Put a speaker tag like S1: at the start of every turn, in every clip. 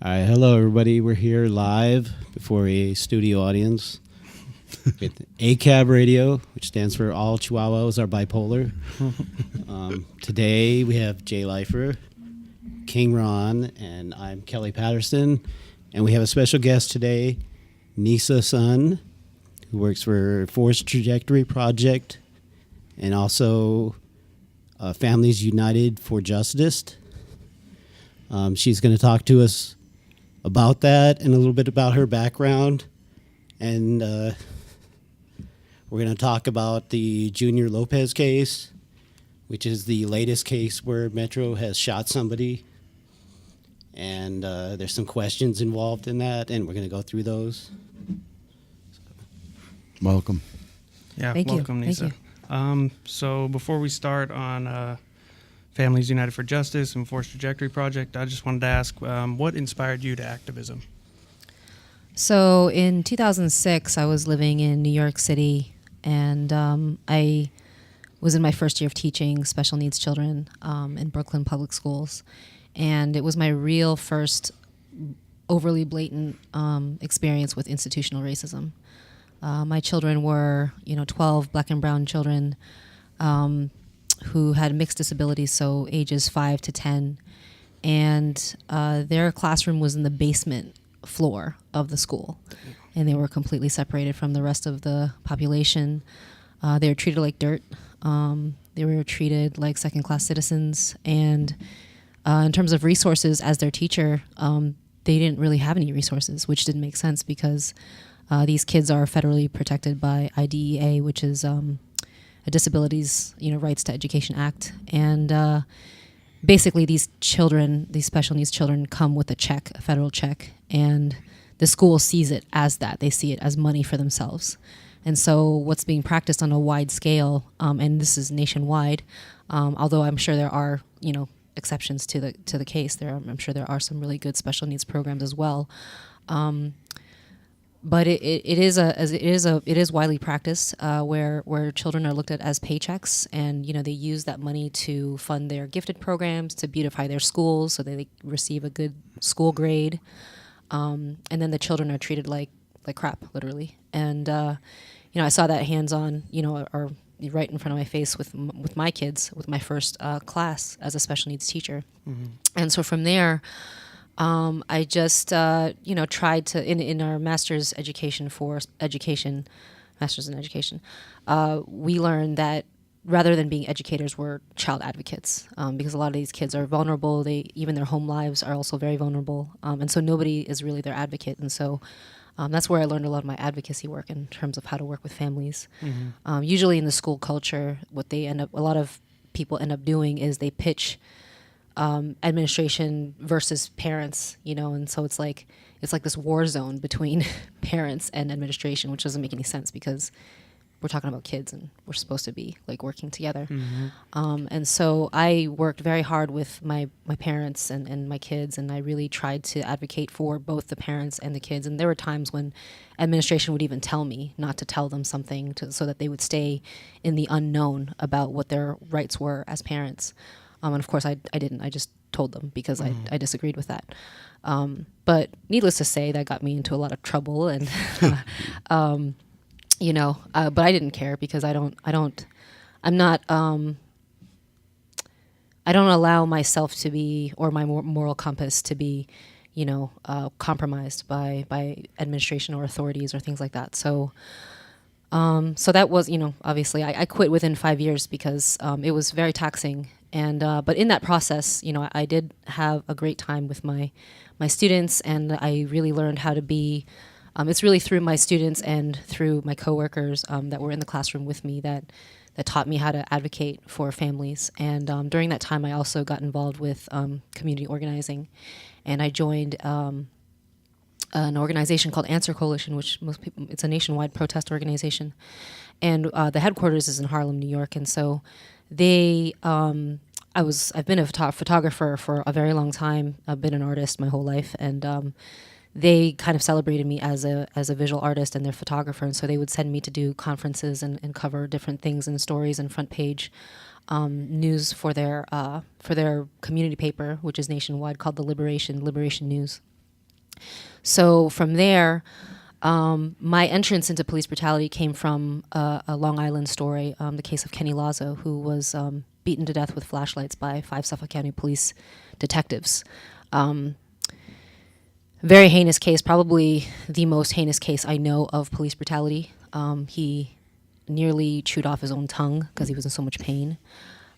S1: All right, hello everybody. We're here live before a studio audience with ACAB Radio, which stands for All Chihuahuas Are Bipolar. Today we have Jay Leifer, King Ron, and I'm Kelly Patterson. And we have a special guest today, Nissa Tzun, who works for Force Trajectory Project and also Families United for Justice. She's going to talk to us about that and a little bit about her background. And we're going to talk about the Junior Lopez case, which is the latest case where Metro has shot somebody. And there's some questions involved in that, and we're going to go through those.
S2: Welcome.
S3: Yeah,
S4: Thank
S3: welcome,
S4: you.
S3: Nissa. So before we start on Families United for Justice and Force Trajectory Project, I just wanted to ask, what inspired you to activism?
S4: So in 2006, I was living in New York City, and I was in my first year of teaching special needs children in Brooklyn public schools. And it was my real first overly blatant experience with institutional racism. My children were, 12 black and brown children who had mixed disabilities, so ages 5 to 10. And their classroom was in the basement floor of the school. And they were completely separated from the rest of the population. They were treated like dirt. They were treated like second-class citizens. And in terms of resources, as their teacher, they didn't really have any resources, which didn't make sense because these kids are federally protected by IDEA, which is a Disabilities Rights to Education Act. And basically these children, these special needs children, come with a check, a federal check, and the school sees it as that. They see it as money for themselves. And so what's being practiced on a wide scale, and this is nationwide, although I'm sure there are, exceptions to the case. I'm sure there are some really good special needs programs as well, but it is widely practiced where children are looked at as paychecks, and they use that money to fund their gifted programs, to beautify their schools so they receive a good school grade, and then the children are treated like crap, literally. And I saw that hands-on, or right in front of my face with my kids, with my first class as a special needs teacher. Mm-hmm. And so from there, I just, tried to, in our master's in education, we learned that rather than being educators, we're child advocates, because a lot of these kids are vulnerable. Even their home lives are also very vulnerable. And so nobody is really their advocate. And so that's where I learned a lot of my advocacy work in terms of how to work with families. Mm-hmm. Usually in the school culture, a lot of people end up doing is they pitch administration versus parents, and so it's like this war zone between parents and administration, which doesn't make any sense because we're talking about kids and we're supposed to be working together. Mm-hmm. And so I worked very hard with my parents and my kids, and I really tried to advocate for both the parents and the kids. And there were times when administration would even tell me not to tell them something so that they would stay in the unknown about what their rights were as parents. And of course I didn't. I just told them because I disagreed with that. But needless to say, that got me into a lot of trouble, and but I didn't care because I don't allow myself to be, or my moral compass to be, compromised by administration or authorities or things like that. So that was, obviously I quit within 5 years because it was very taxing. And but in that process, I did have a great time with my students, and I really learned how to be. It's really through my students and through my coworkers that were in the classroom with me that taught me how to advocate for families. And during that time, I also got involved with community organizing, and I joined an organization called Answer Coalition, which it's a nationwide protest organization, and the headquarters is in Harlem, New York. And so I've been a photographer for a very long time. I've been an artist my whole life, and they kind of celebrated me as a visual artist and their photographer, and so they would send me to do conferences and cover different things and stories and front page news for their community paper, which is nationwide, called the Liberation News. So from there, my entrance into police brutality came from a Long Island story, the case of Kenny Lazo, who was beaten to death with flashlights by 5 Suffolk County police detectives. Very heinous case, probably the most heinous case I know of police brutality. He nearly chewed off his own tongue because he was in so much pain.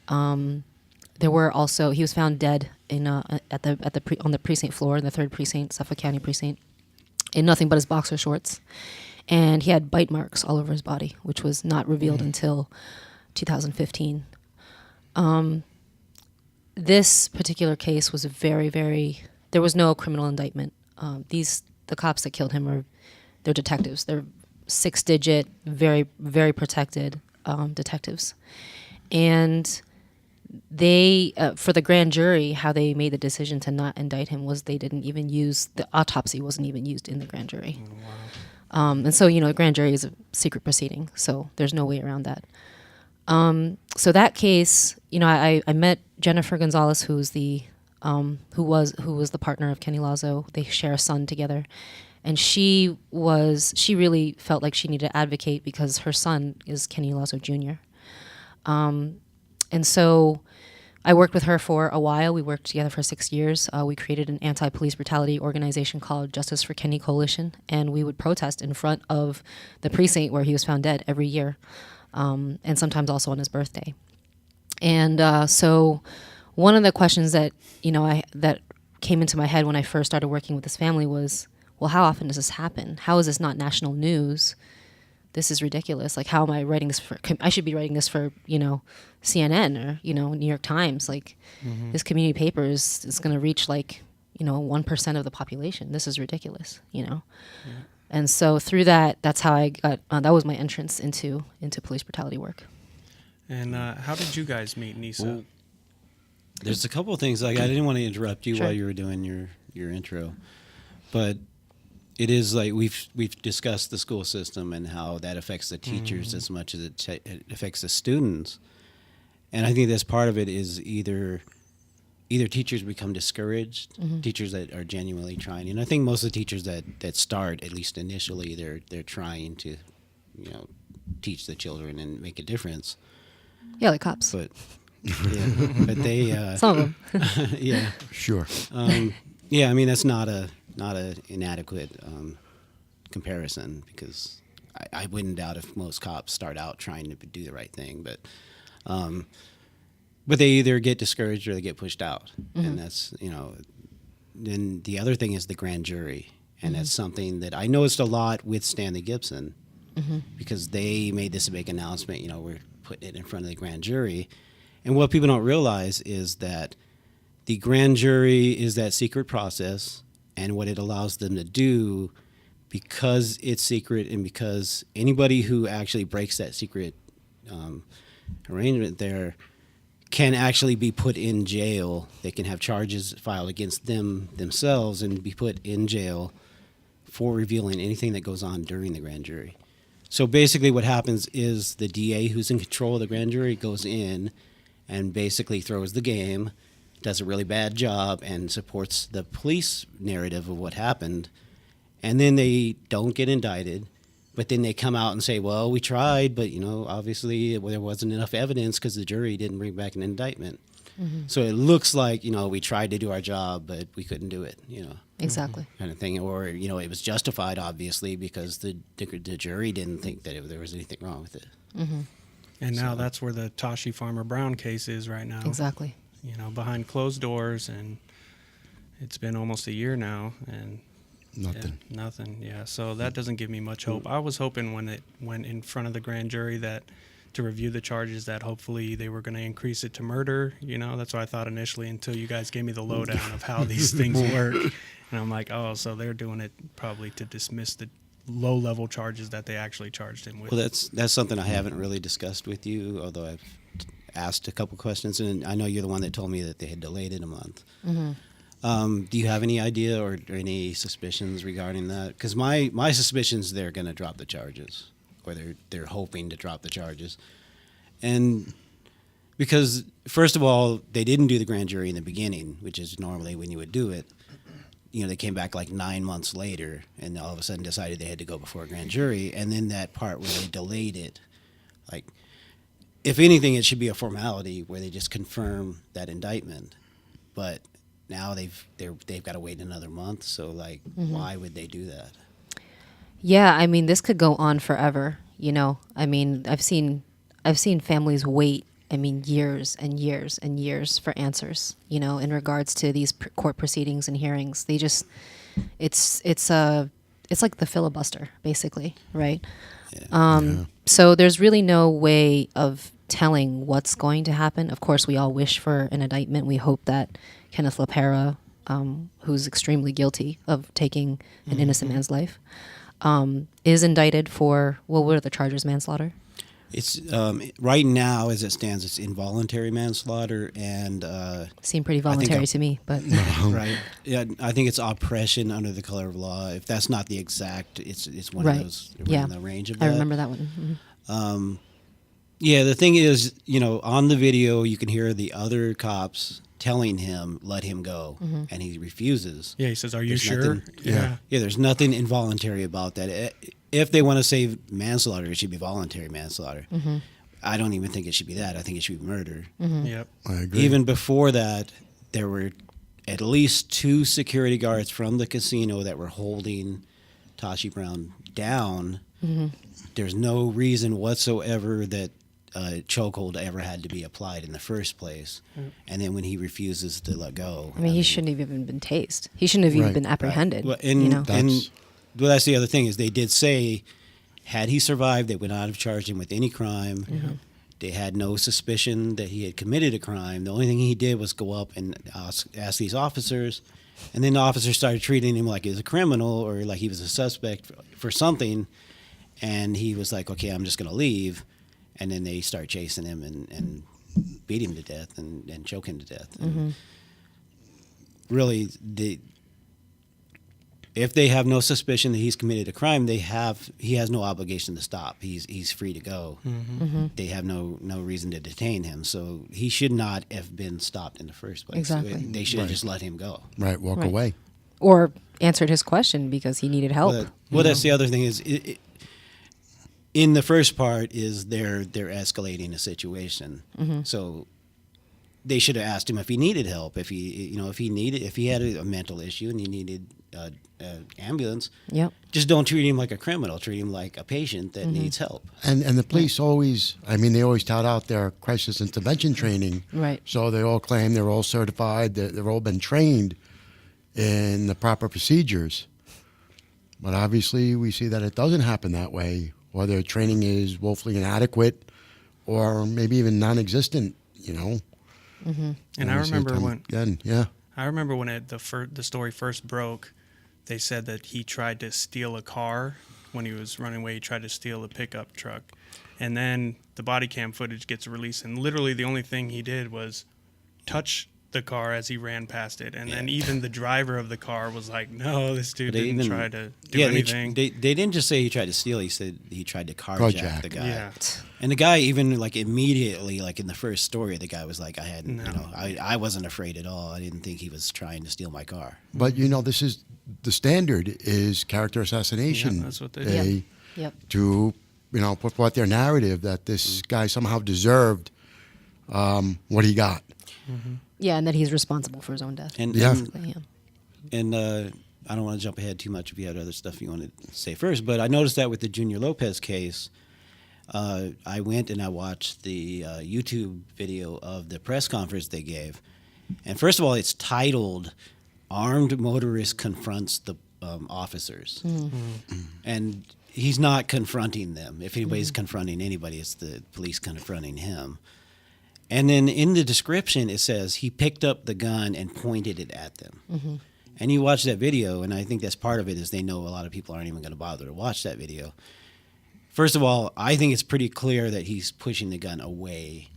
S4: There were also, he was found dead in on the precinct floor in the 3rd precinct, Suffolk County precinct, in nothing but his boxer shorts, and he had bite marks all over his body, which was not revealed until 2015. This particular case was there was no criminal indictment. The cops that killed him they're detectives. They're 6-digit, very, very protected detectives. And they, for the grand jury, how they made the decision to not indict him was they didn't even the autopsy wasn't even used in the grand jury.
S3: Oh, wow.
S4: And so, the grand jury is a secret proceeding, so there's no way around that. So that case, I met Jennifer Gonzalez, who's who was the partner of Kenny Lazo. They share a son together. And she really felt like she needed to advocate because her son is Kenny Lazo Jr. And so I worked with her for a while. We worked together for 6 years. We created an anti-police brutality organization called Justice for Kenny Coalition, and we would protest in front of the precinct where he was found dead every year, and sometimes also on his birthday. And so one of the questions that that came into my head when I first started working with this family was, well, how often does this happen? How is this not national news? This is ridiculous. Like, how am I writing this I should be writing this for, CNN or, New York Times. Like, this community paper is going to reach 1% of the population. This is ridiculous, Yeah. And so through that's how I got, that was my entrance into police brutality work.
S3: And how did you guys meet, Nissa?
S1: Well, there's a couple of things. I didn't want to interrupt you
S4: Sure.
S1: while you were doing your intro, but it is like we've discussed the school system and how that affects the teachers as much as it affects the students. And I think that's part of it is either teachers become discouraged, teachers that are genuinely trying. And I think most of the teachers that start, at least initially, they're trying to, teach the children and make a difference.
S4: Yeah, like cops.
S1: But they
S4: Some of them.
S1: yeah,
S2: Sure.
S1: yeah. I mean, that's not a inadequate comparison, because I wouldn't doubt if most cops start out trying to do the right thing, but they either get discouraged or they get pushed out, and that's Then the other thing is the grand jury, and that's something that I noticed a lot with Stanley Gibson, because they made this big announcement. We're putting it in front of the grand jury. And what people don't realize is that the grand jury is that secret process, and what it allows them to do, because it's secret and because anybody who actually breaks that secret arrangement there can actually be put in jail. They can have charges filed against themselves and be put in jail for revealing anything that goes on during the grand jury. So basically what happens is the DA, who's in control of the grand jury, goes in and basically throws the game, does a really bad job, and supports the police narrative of what happened. And then they don't get indicted, but then they come out and say, well, we tried, but, obviously there wasn't enough evidence because the jury didn't bring back an indictment. So it looks like, we tried to do our job, but we couldn't do it,
S4: Exactly.
S1: kind of thing. Or, it was justified, obviously, because the jury didn't think that there was anything wrong with it.
S3: And now that's where the Tashi Farmer Brown case is right now.
S4: Exactly.
S3: Behind closed doors, and it's been almost a year now, and
S2: Nothing.
S3: Yeah, nothing. Yeah. So that doesn't give me much hope. I was hoping when it went in front of the grand jury to review the charges that hopefully they were going to increase it to murder. That's what I thought initially, until you guys gave me the lowdown of how these things work. And I'm like, oh, so they're doing it probably to dismiss the low-level charges that they actually charged him with.
S1: Well, that's something I haven't really discussed with you, although I've asked a couple questions, and I know you're the one that told me that they had delayed it a month. Do you have any idea or any suspicions regarding that? Because my suspicions, they're going to drop the charges, or they're hoping to drop the charges. And because, first of all, they didn't do the grand jury in the beginning, which is normally when you would do it. they came back like 9 months later, and all of a sudden decided they had to go before a grand jury. And then that part where they delayed it, like, if anything, it should be a formality where they just confirm that indictment. But now they've got to wait another month. So like, why would they do that?
S4: Yeah, I mean, this could go on forever. I mean, I've seen families wait. I mean, years and years and years for answers. In regards to these court proceedings and hearings, they just it's like the filibuster, basically, right?
S1: Yeah.
S4: So there's really no way of telling what's going to happen. Of course, we all wish for an indictment. We hope that Kenneth LaPera, who's extremely guilty of taking an innocent man's life, is indicted for, well, what are the charges? Manslaughter?
S1: It's right now, as it stands, it's involuntary manslaughter and
S4: Seemed pretty voluntary to me, but
S1: right. Yeah, I think it's oppression under the color of law. If that's not the exact, it's one
S4: right.
S1: of those
S4: Yeah.
S1: in the range of that.
S4: I remember that one. Mhm.
S1: Yeah, the thing is, on the video, you can hear the other cops telling him, let him go, and he refuses.
S3: Yeah, he says, "Are you
S1: There's
S3: sure?"
S1: nothing-
S3: Yeah.
S1: Yeah, there's nothing involuntary about that. If they want to say manslaughter, it should be voluntary manslaughter. I don't even think it should be that. I think it should be murder.
S3: Yep.
S2: I agree.
S1: Even before that, there were at least 2 security guards from the casino that were holding Tashi Brown down. There's no reason whatsoever that chokehold ever had to be applied in the first place. And then when he refuses to let go,
S4: I mean, he shouldn't have even been tased. He shouldn't have even
S2: Right.
S4: been apprehended.
S1: Well,
S2: That's-
S1: that's the other thing is they did say, had he survived, they would not have charged him with any crime. They had no suspicion that he had committed a crime. The only thing he did was go up and ask these officers, and then the officers started treating him like he was a criminal or like he was a suspect for something, and he was like, okay, I'm just going to leave. And then they start chasing him and beat him to death and choke him to death. And really, if they have no suspicion that he's committed a crime, he has no obligation to stop. He's free to go. They have no reason to detain him. So he should not have been stopped in the first place.
S4: Exactly.
S1: They should have just let him go.
S2: Right, walk
S4: Right.
S2: away.
S4: Or answered his question because he needed help.
S1: Well, that's the other thing is, in the first part is they're escalating the situation. So they should have asked him if he needed help, if he had a mental issue and he needed ambulance.
S4: Yep.
S1: Just don't treat him like a criminal. Treat him like a patient that needs help.
S2: And the police always, they always tout out their crisis intervention training.
S4: Right.
S2: So they all claim they're all certified, they've all been trained in the proper procedures. But obviously we see that it doesn't happen that way, or their training is woefully inadequate or maybe even non-existent,
S3: And I
S2: we see it
S3: remember
S2: time
S3: when
S2: again, yeah.
S3: the story first broke, they said that he tried to steal a car when he was running away. He tried to steal a pickup truck, and then the body cam footage gets released, and literally the only thing he did was touch the car as he ran past it, and then even the driver of the car was like, "No, this dude didn't try to do anything."
S1: They didn't just say he tried to steal. He said he tried to carjack the guy.
S3: Yeah.
S1: And the guy even like immediately, like in the first story, the guy was like, I wasn't afraid at all. I didn't think he was trying to steal my car.
S2: But this is the standard is character assassination.
S3: Yeah, that's what they do.
S4: Yep.
S2: To put forth their narrative that this guy somehow deserved what he got.
S4: Yeah, and that he's responsible for his own death.
S1: And
S2: Yeah.
S4: Basically, yeah.
S1: And I don't want to jump ahead too much if you had other stuff you wanted to say first, but I noticed that with the Junior Lopez case, I went and I watched the YouTube video of the press conference they gave. And first of all, it's titled "Armed Motorist Confronts the Officers." And he's not confronting them. If anybody's confronting anybody, it's the police confronting him. And then in the description, it says he picked up the gun and pointed it at them. And you watch that video, and I think that's part of it is they know a lot of people aren't even going to bother to watch that video. First of all, I think it's pretty clear that he's pushing the gun away.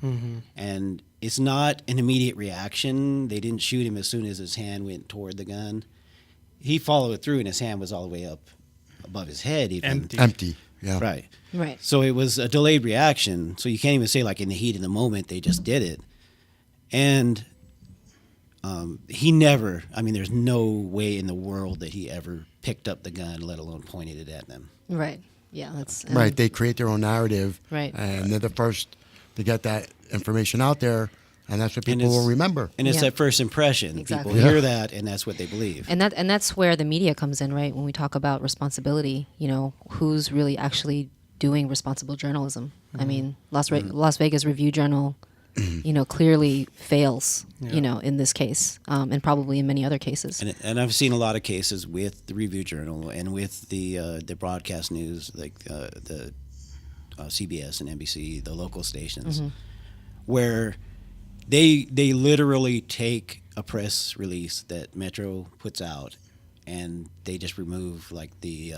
S1: And it's not an immediate reaction. They didn't shoot him as soon as his hand went toward the gun. He followed through, and his hand was all the way up above his head. Even.
S2: Empty. Yeah.
S1: Right.
S4: Right.
S1: So it was a delayed reaction. So you can't even say like in the heat of the moment they just did it. And he never, I mean, there's no way in the world that he ever picked up the gun, let alone pointed it at them.
S4: Right. Yeah, that's
S2: Right. They create their own narrative.
S4: Right.
S2: And they're the first to get that information out there. And that's what
S1: And
S2: people
S1: it's-
S2: will remember.
S1: And it's
S4: Yeah.
S1: that first impression.
S4: Exactly.
S1: People
S2: Yeah.
S1: hear that, and that's what they believe.
S4: And that's where the media comes in, right? When we talk about responsibility, who's really actually doing responsible journalism? I mean, Las Vegas Review Journal, clearly fails, in this case, and probably in many other cases.
S1: And I've seen a lot of cases with the Review Journal and with the broadcast news, like the CBS and NBC, the local stations, where they literally take a press release that Metro puts out, and they just remove like the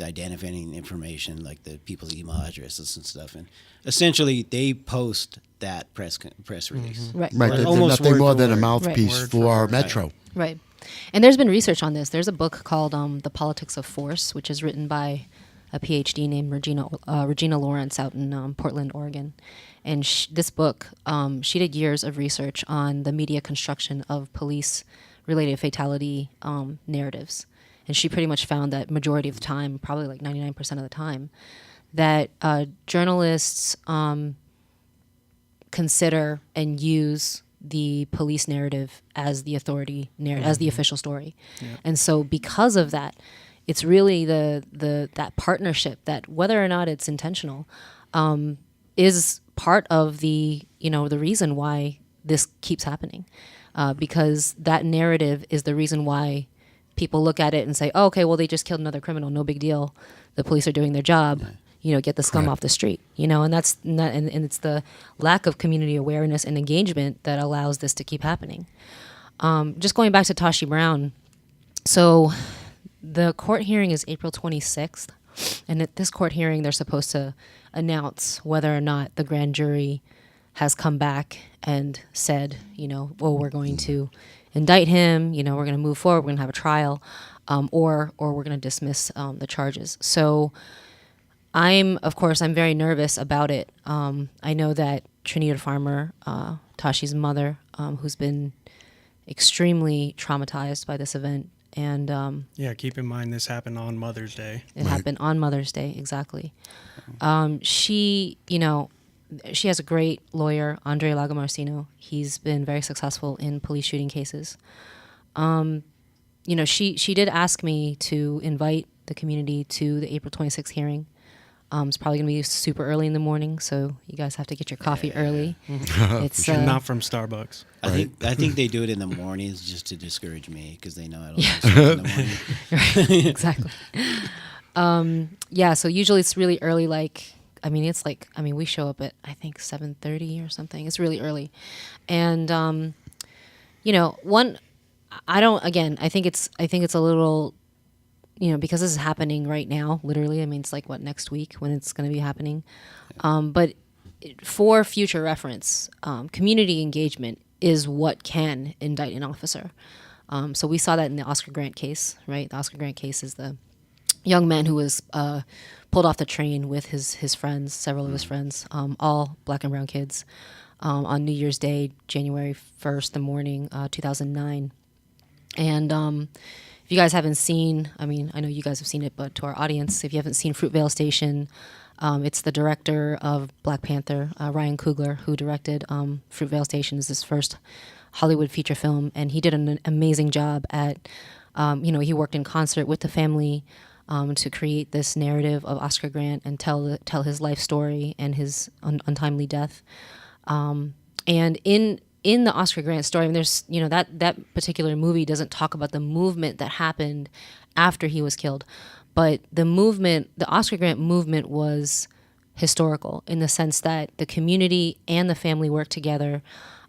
S1: identifying information, like the people's email addresses and stuff, and essentially they post that press release.
S4: Right.
S2: Right.
S1: Like
S2: They're
S1: almost
S2: nothing
S1: word
S2: more
S1: for
S2: than a
S1: word.
S2: mouthpiece
S3: Word
S2: for
S3: for word.
S2: Metro.
S4: Right. And there's been research on this. There's a book called The Politics of Force, which is written by a PhD named Regina Lawrence out in Portland, Oregon. And this book, she did years of research on the media construction of police-related fatality narratives. And she pretty much found that majority of the time, probably like 99% of the time, that journalists consider and use the police narrative as the authority narrative, as the official story. And so because of that, it's really that partnership that, whether or not it's intentional, is part of the reason why this keeps happening, because that narrative is the reason why people look at it and say, oh, okay, well, they just killed another criminal, no big deal, the police are doing their job, get the scum off the street, and that's not, and it's the lack of community awareness and engagement that allows this to keep happening. Just going back to Tashi Brown, so the court hearing is April 26th, and at this court hearing, they're supposed to announce whether or not the grand jury has come back and said, well, we're going to indict him, we're going to move forward, we're going to have a trial, or we're going to dismiss the charges. So I'm very nervous about it. I know that Trinita Farmer, Tashi's mother, who's been extremely traumatized by this event, and
S3: keep in mind this happened on Mother's Day.
S4: it happened on Mother's Day, exactly. She has a great lawyer, Andre Lagomarsino. He's been very successful in police shooting cases. She did ask me to invite the community to the April 26th hearing. It's probably going to be super early in the morning, so you guys have to get your coffee early. It's
S3: Not from Starbucks.
S1: I think they do it in the mornings just to discourage me, because they know I don't sleep in the morning.
S4: Right, exactly. So usually it's really early, we show up at, I think, 7:30 or something. It's really early. And, I think it's a little, because this is happening right now, literally. It's like, next week when it's going to be happening. But for future reference, community engagement is what can indict an officer. So we saw that in the Oscar Grant case, right? The Oscar Grant case is the young man who was pulled off the train with his friends, several of his friends, all black and brown kids, on New Year's Day, January 1st, the morning, 2009. And if you guys haven't seen, I know you guys have seen it, but to our audience, if you haven't seen Fruitvale Station, it's the director of Black Panther, Ryan Coogler, who directed Fruitvale Station. Is his first Hollywood feature film, and he did an amazing job at, he worked in concert with the family to create this narrative of Oscar Grant and tell his life story and his untimely death. And in the Oscar Grant story, there's, that particular movie doesn't talk about the movement that happened after he was killed, but the Oscar Grant movement was historical in the sense that the community and the family worked together.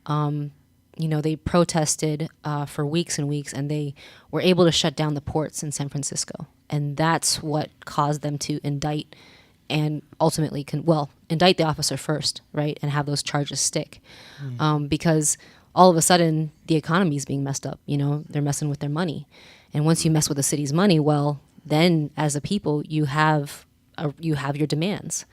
S4: They protested for weeks and weeks, and they were able to shut down the ports in San Francisco. And that's what caused them to indict and ultimately indict the officer first, right, and have those charges stick. Because all of a sudden, the economy is being messed up. They're messing with their money. And once you mess with the city's money, then as a people, you have your demands.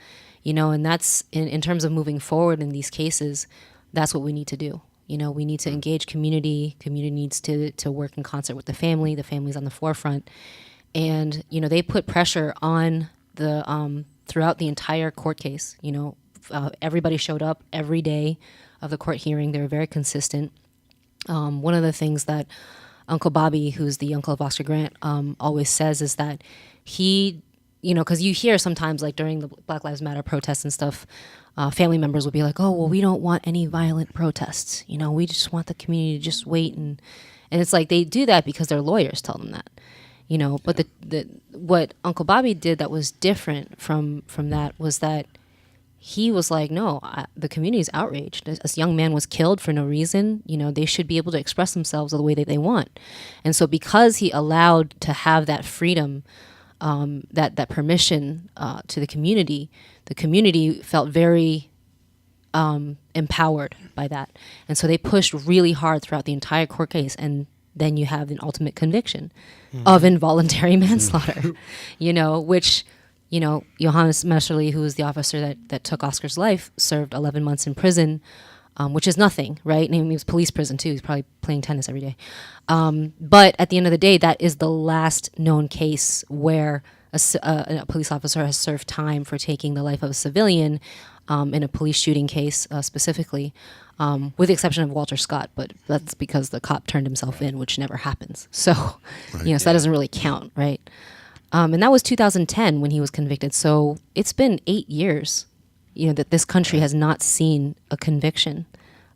S4: And that's, in terms of moving forward in these cases, that's what we need to do. You know, we need to engage community. Community needs to work in concert with the family. The family's on the forefront. And, you know, they put pressure on the throughout the entire court case. You know, everybody showed up every day of the court hearing. They were very consistent. One of the things that Uncle Bobby, who's the uncle of Oscar Grant, always says is that he, you know, because you hear sometimes, like during the Black Lives Matter protests and stuff, family members will be like, oh, well, we don't want any violent protests. You know, we just want the community to just wait. And it's like they do that because their lawyers tell them that, you know. But what Uncle Bobby did that was different from that was that he was like, no, the community is outraged. This young man was killed for no reason. You know, they should be able to express themselves the way that they want. And so because he allowed to have that freedom, that permission to the community felt very empowered by that. And so they pushed really hard throughout the entire court case. And then you have an ultimate conviction of involuntary manslaughter, you know, which... You know, Johannes Messerly, who was the officer that took Oscar's life, served 11 months in prison, which is nothing, right? And he was police prison, too. He's probably playing tennis every day. But at the end of the day, that is the last known case where a police officer has served time for taking the life of a civilian in a police shooting case specifically, with the exception of Walter Scott. But that's because the cop turned himself in, which never happens. So, right, you know, so that doesn't really count, right? And that was 2010 when he was convicted. So it's been 8 years, you know, that this country has not seen a conviction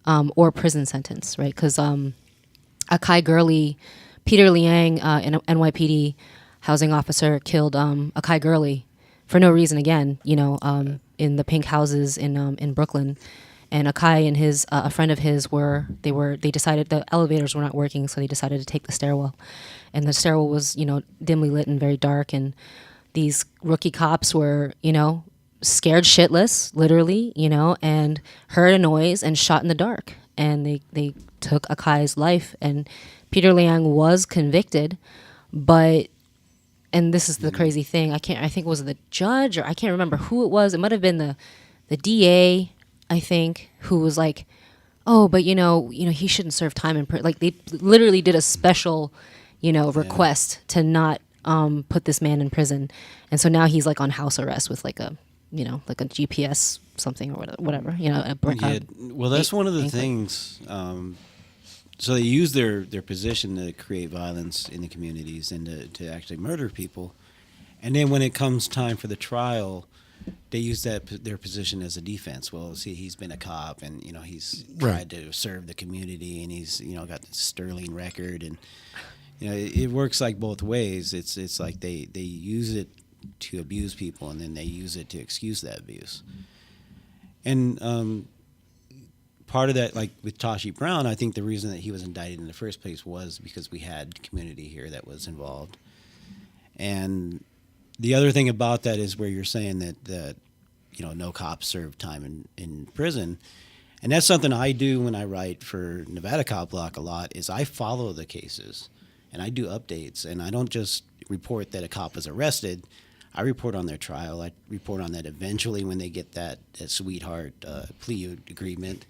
S4: or prison sentence, right? Because Akai Gurley, Peter Liang, an NYPD housing officer, killed Akai Gurley for no reason again, you know, in the pink houses in Brooklyn. And Akai and a friend of his they decided the elevators were not working, so they decided to take the stairwell. And the stairwell was, you know, dimly lit and very dark. And these rookie cops were, you know, scared shitless, literally, you know, and heard a noise and shot in the dark. And they took Akai's life. And Peter Liang was convicted, but, and this is the crazy thing, I think it was the judge, or I can't remember who it was. It might have been the DA, I think, who was like, oh, but you know, he shouldn't serve time in prison. Like they literally did a special, you know, request to not put this man in prison. And so now he's like on house arrest with like a, you know, like a GPS something or whatever, you know,
S1: well, that's one of the things. So they use their position to create violence in the communities and to actually murder people. And then when it comes time for the trial, they use their position as a defense. Well, see, he's been a cop, and you know he's tried to serve the community, and he's, you know, got this sterling record, and you know it works like both ways. It's like they use it to abuse people, and then they use it to excuse that abuse. And part of that, like with Tashi Brown, I think the reason that he was indicted in the first place was because we had community here that was involved. And the other thing about that is where you're saying that you know, no cops serve time in prison. And that's something I do when I write for Nevada Cop Block a lot, is I follow the cases and I do updates, and I don't just report that a cop was arrested. I report on their trial. I report on that eventually when they get that sweetheart plea agreement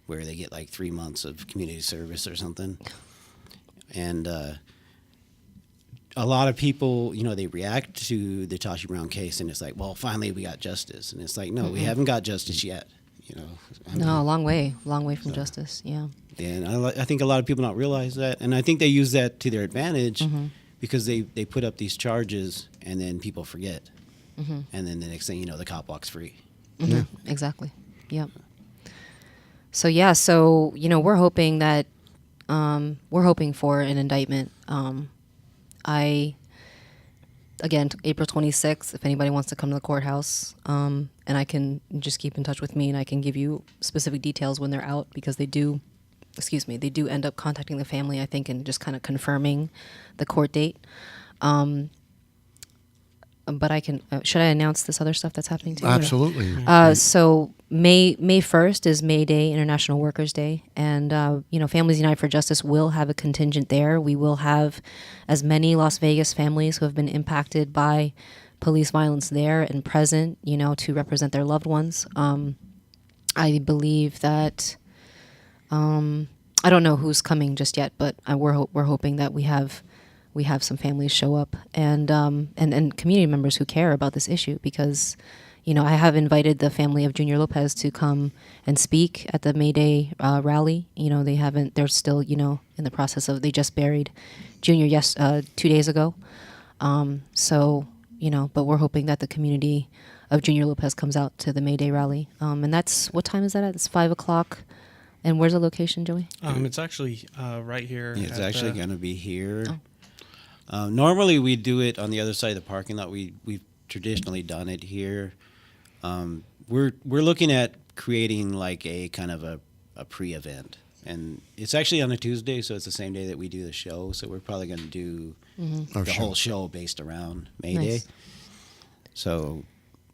S1: where they get like 3 months of community service or something. And a lot of people, you know, they react to the Tashi Brown case, and it's like, well, finally we got justice. And it's like, no, we haven't got justice yet. You know,
S4: no, a long way from justice. Yeah.
S1: And I think a lot of people don't realize that, and I think they use that to their advantage because they put up these charges, and then people forget, and then the next thing you know, the cop walks free.
S4: Yeah. Exactly. Yep. So yeah, so you know, we're hoping for an indictment. Again, April 26th, if anybody wants to come to the courthouse, and I can just keep in touch with me, and I can give you specific details when they're out, because they do end up contacting the family, I think, and just kind of confirming the court date. But I can, should I announce this other stuff that's happening too?
S2: Absolutely.
S4: So May 1st is May Day, International Workers' Day. And, you know, Families Unite for Justice will have a contingent there. We will have as many Las Vegas families who have been impacted by police violence there and present, you know, to represent their loved ones. I believe that I don't know who's coming just yet, but we're hoping that we have some families show up and community members who care about this issue, because I have invited the family of Junior Lopez to come and speak at the May Day rally. They're still in the process of, they just buried Junior 2 days ago. But we're hoping that the community of Junior Lopez comes out to the May Day rally. And that's, what time is that at? It's 5:00. And where's the location, Joey?
S3: It's actually right here.
S1: Yeah, it's actually going to be here. Oh. Normally we do it on the other side of the parking lot. We've traditionally done it here. We're looking at creating like a kind of a pre-event, and it's actually on a Tuesday, so it's the same day that we do the show. So we're probably going to do the whole show based around May Day. So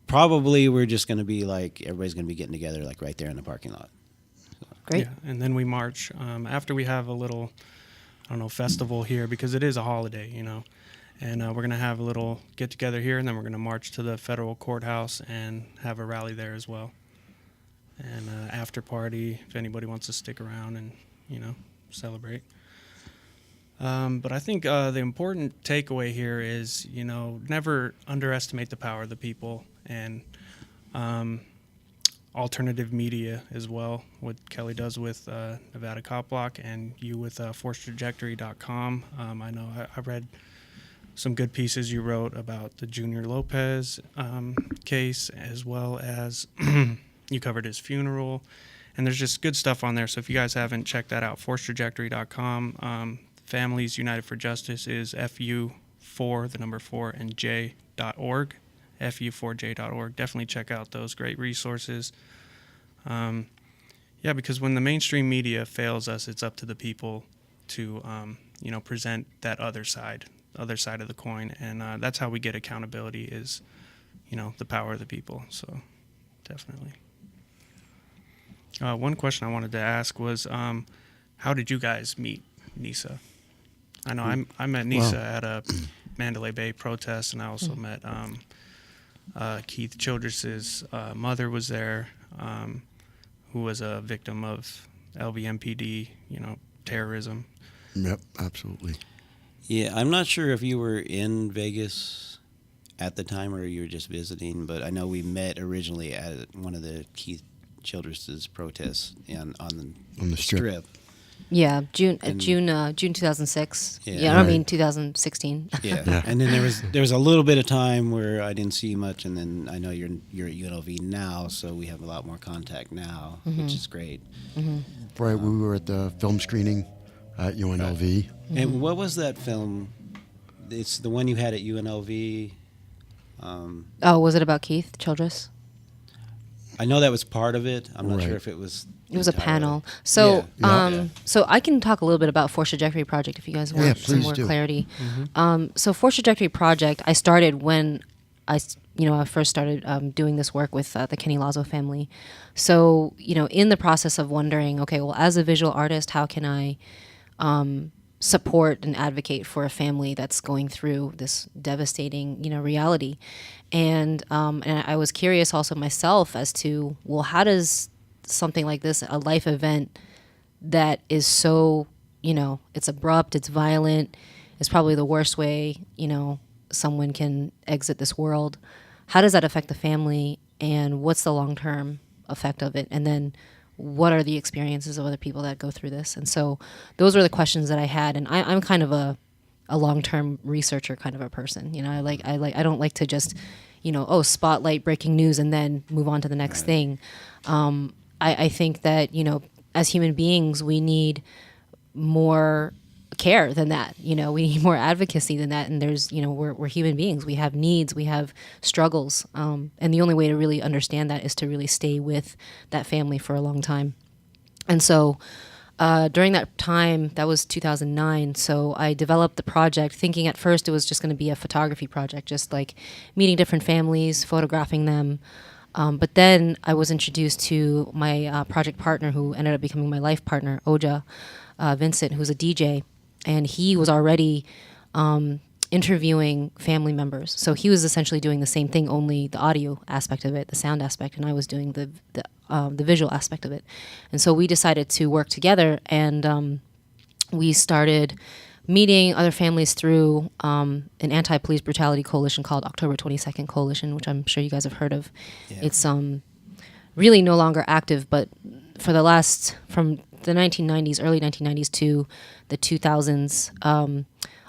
S1: probably we're just going to be like, everybody's going to be getting together like right there in the parking lot.
S4: Great.
S3: Yeah, and then we march after we have a little, festival here, because it is a holiday, and we're going to have a little get together here, and then we're going to march to the federal courthouse and have a rally there as well. And after party, if anybody wants to stick around and, celebrate. But I think the important takeaway here is, never underestimate the power of the people, and alternative media as well, what Kelly does with Nevada Cop Block, and you with forcetrajectory.com. I know I read some good pieces you wrote about the Junior Lopez case, as well as you covered his funeral, and there's just good stuff on there. So if you guys haven't checked that out, forcetrajectory.com. Families United for Justice is FU4, the number 4, and J.org, FU4J.org. Definitely check out those great resources. Because when the mainstream media fails us, it's up to the people to, present that other side of the coin. And that's how we get accountability is, the power of the people. So definitely. One question I wanted to ask was, how did you guys meet Nissa? I know I met Nissa at a Mandalay Bay protest, and I also met Keith Childress's mother was there, who was a victim of LVMPD, terrorism.
S2: Yep, absolutely.
S1: Yeah, I'm not sure if you were in Vegas at the time or you were just visiting, but I know we met originally at one of the Keith Childress's protests on the strip.
S4: Yeah, June 2006.
S1: Yeah,
S4: I mean 2016.
S1: Yeah. And then there was a little bit of time where I didn't see you much, and then I know you're at UNLV now, so we have a lot more contact now, which is great.
S2: Right, we were at the film screening at UNLV.
S1: Right. And what was that film? It's the one you had at UNLV.
S4: Was it about Keith Childress?
S1: I know that was part of it. I'm not
S2: Right.
S1: sure if it was.
S4: It was a panel. So,
S1: Yeah.
S4: so I can talk a little bit about Force Trajectory Project if you guys want some
S2: please
S4: more
S2: do.
S4: clarity. So Force Trajectory Project, I started when I first started doing this work with the Kenny Lazo family. So, in the process of wondering, okay, well, as a visual artist, how can I support and advocate for a family that's going through this devastating, reality? And I was curious also myself as to, well, how does something like this, a life event that is so, it's abrupt, it's violent, it's probably the worst way, someone can exit this world. How does that affect the family, and what's the long-term effect of it? And then what are the experiences of other people that go through this? And so those were the questions that I had. And I'm kind of a long-term researcher kind of a person. I don't like to just, spotlight breaking news and then move on to the next thing. I think that, as human beings, we need more care than that. We need more advocacy than that. And there's, we're human beings. We have needs. We have struggles. And the only way to really understand that is to really stay with that family for a long time. And so during that time, that was 2009, so I developed the project thinking at first it was just going to be a photography project, just like meeting different families, photographing them. But then I was introduced to my project partner, who ended up becoming my life partner, Oja Vincent, who's a DJ. And he was already interviewing family members. So he was essentially doing the same thing, only the audio aspect of it, the sound aspect, and I was doing the visual aspect of it. And so we decided to work together, and we started meeting other families through an anti-police brutality coalition called October 22nd Coalition, which I'm sure you guys have heard of. Yeah. It's really no longer active, but for the last, from the 1990s, early 1990s to the 2000s,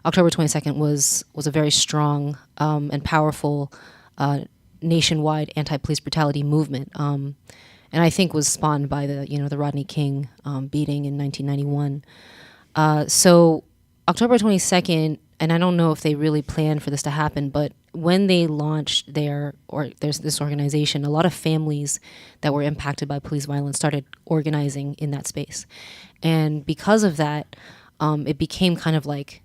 S4: October 22nd was a very strong and powerful nationwide anti-police brutality movement, and I think was spawned by the Rodney King beating in 1991. So October 22nd, and I don't know if they really planned for this to happen, but when they launched there's this organization, a lot of families that were impacted by police violence started organizing in that space, and because of that, it became kind of like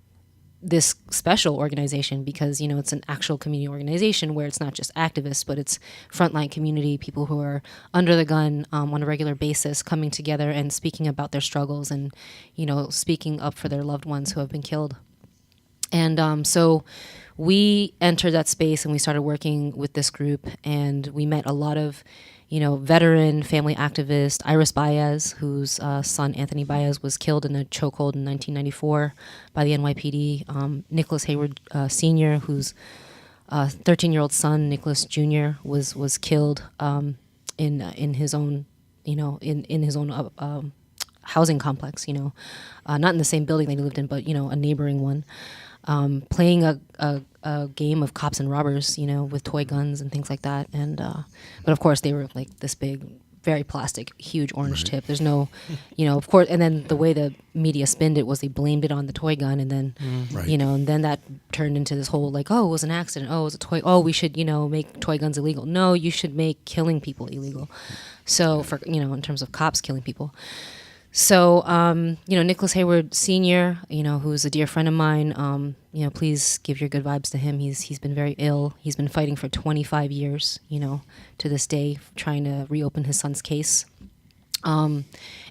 S4: this special organization because, it's an actual community organization where it's not just activists, but it's frontline community, people who are under the gun on a regular basis coming together and speaking about their struggles and, speaking up for their loved ones who have been killed. And so we entered that space and we started working with this group, and we met a lot of veteran family activist Iris Baez, whose son Anthony Baez was killed in a chokehold in 1994 by the NYPD. Nicholas Hayward Sr., whose 13-year-old son Nicholas Jr. was killed in his own in his own housing complex. Not in the same building that he lived in, but a neighboring one. Playing a game of cops and robbers, with toy guns and things like that. And but of course they were like this big, very plastic, huge orange tip. There's no, of course. And then the way the media spinned it was they blamed it on the toy gun, and then and then that turned into this whole like, oh, it was an accident. Oh, it was a toy. Oh, we should make toy guns illegal. No, you should make killing people illegal. So for in terms of cops killing people. So, Nicholas Hayward Sr., who's a dear friend of mine, please give your good vibes to him. He's been very ill. He's been fighting for 25 years, to this day, trying to reopen his son's case. And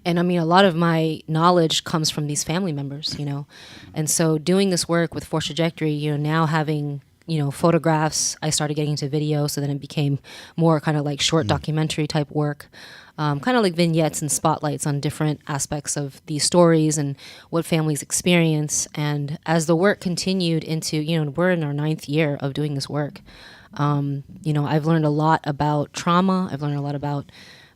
S4: I mean, a lot of my knowledge comes from these family members, And so doing this work with Force Trajectory, now having, photographs, I started getting into video, so then it became more kind of like short documentary type work. Kind of like vignettes and spotlights on different aspects of these stories and what families experience. And as the work continued into, we're in our 9th year of doing this work. I've learned a lot about trauma. I've learned a lot about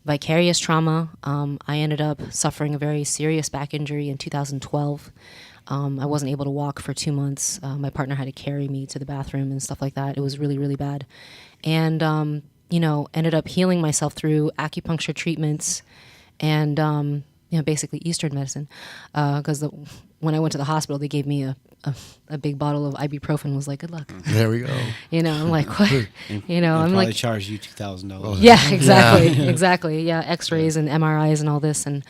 S4: vicarious trauma. I ended up suffering a very serious back injury in 2012. I wasn't able to walk for 2 months. My partner had to carry me to the bathroom and stuff like that. It was really, really bad. And, ended up healing myself through acupuncture treatments and, basically Eastern medicine. Because when I went to the hospital, they gave me a big bottle of ibuprofen, was like, good luck.
S2: There we go.
S4: I'm like, what? I'm like,
S1: charged you $2,000.
S4: Yeah, exactly. Yeah. Exactly. Yeah. X-rays and MRIs and all this. And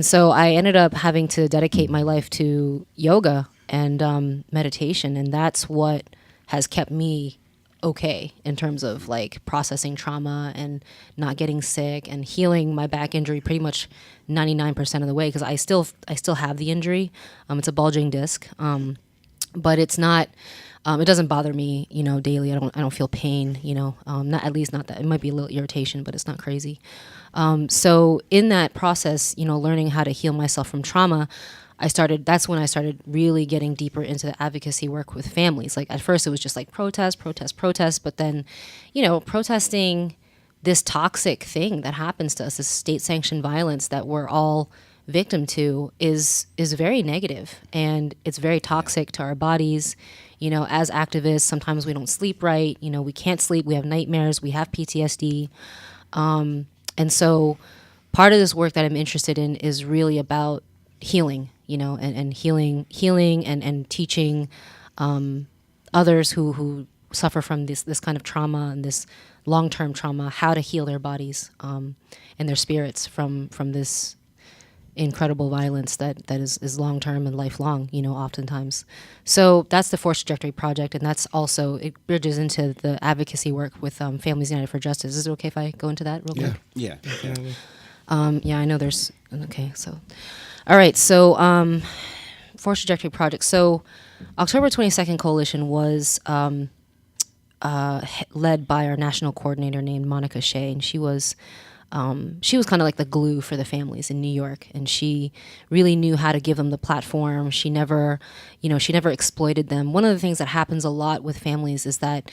S4: so I ended up having to dedicate my life to yoga and meditation. And that's what has kept me okay in terms of like processing trauma and not getting sick and healing my back injury pretty much 99% of the way, because I still have the injury. It's a bulging disc, but it's not. It doesn't bother me, daily. I don't feel pain, not that. It might be a little irritation, but it's not crazy. So in that process, learning how to heal myself from trauma, that's when I started really getting deeper into the advocacy work with families. Like at first it was just like protest, but then, protesting this toxic thing that happens to us, this state-sanctioned violence that we're all victim to is very negative, and it's very toxic to our bodies. As activists, sometimes we don't sleep right. We can't sleep. We have nightmares. We have PTSD. And so part of this work that I'm interested in is really about healing, and healing and teaching others who suffer from this kind of trauma and this long-term trauma how to heal their bodies and their spirits from this incredible violence that is long-term and lifelong, oftentimes. So that's the Force Trajectory Project, and that's also, it bridges into the advocacy work with Families United for Justice. Is it okay if I go into that real quick?
S1: Yeah.
S4: I know there's, okay, so, all right, so Force Trajectory Project. So, October 22nd Coalition was led by our national coordinator named Monica Shea, and she was kind of like the glue for the families in New York, and she really knew how to give them the platform. She never exploited them. One of the things that happens a lot with families is that,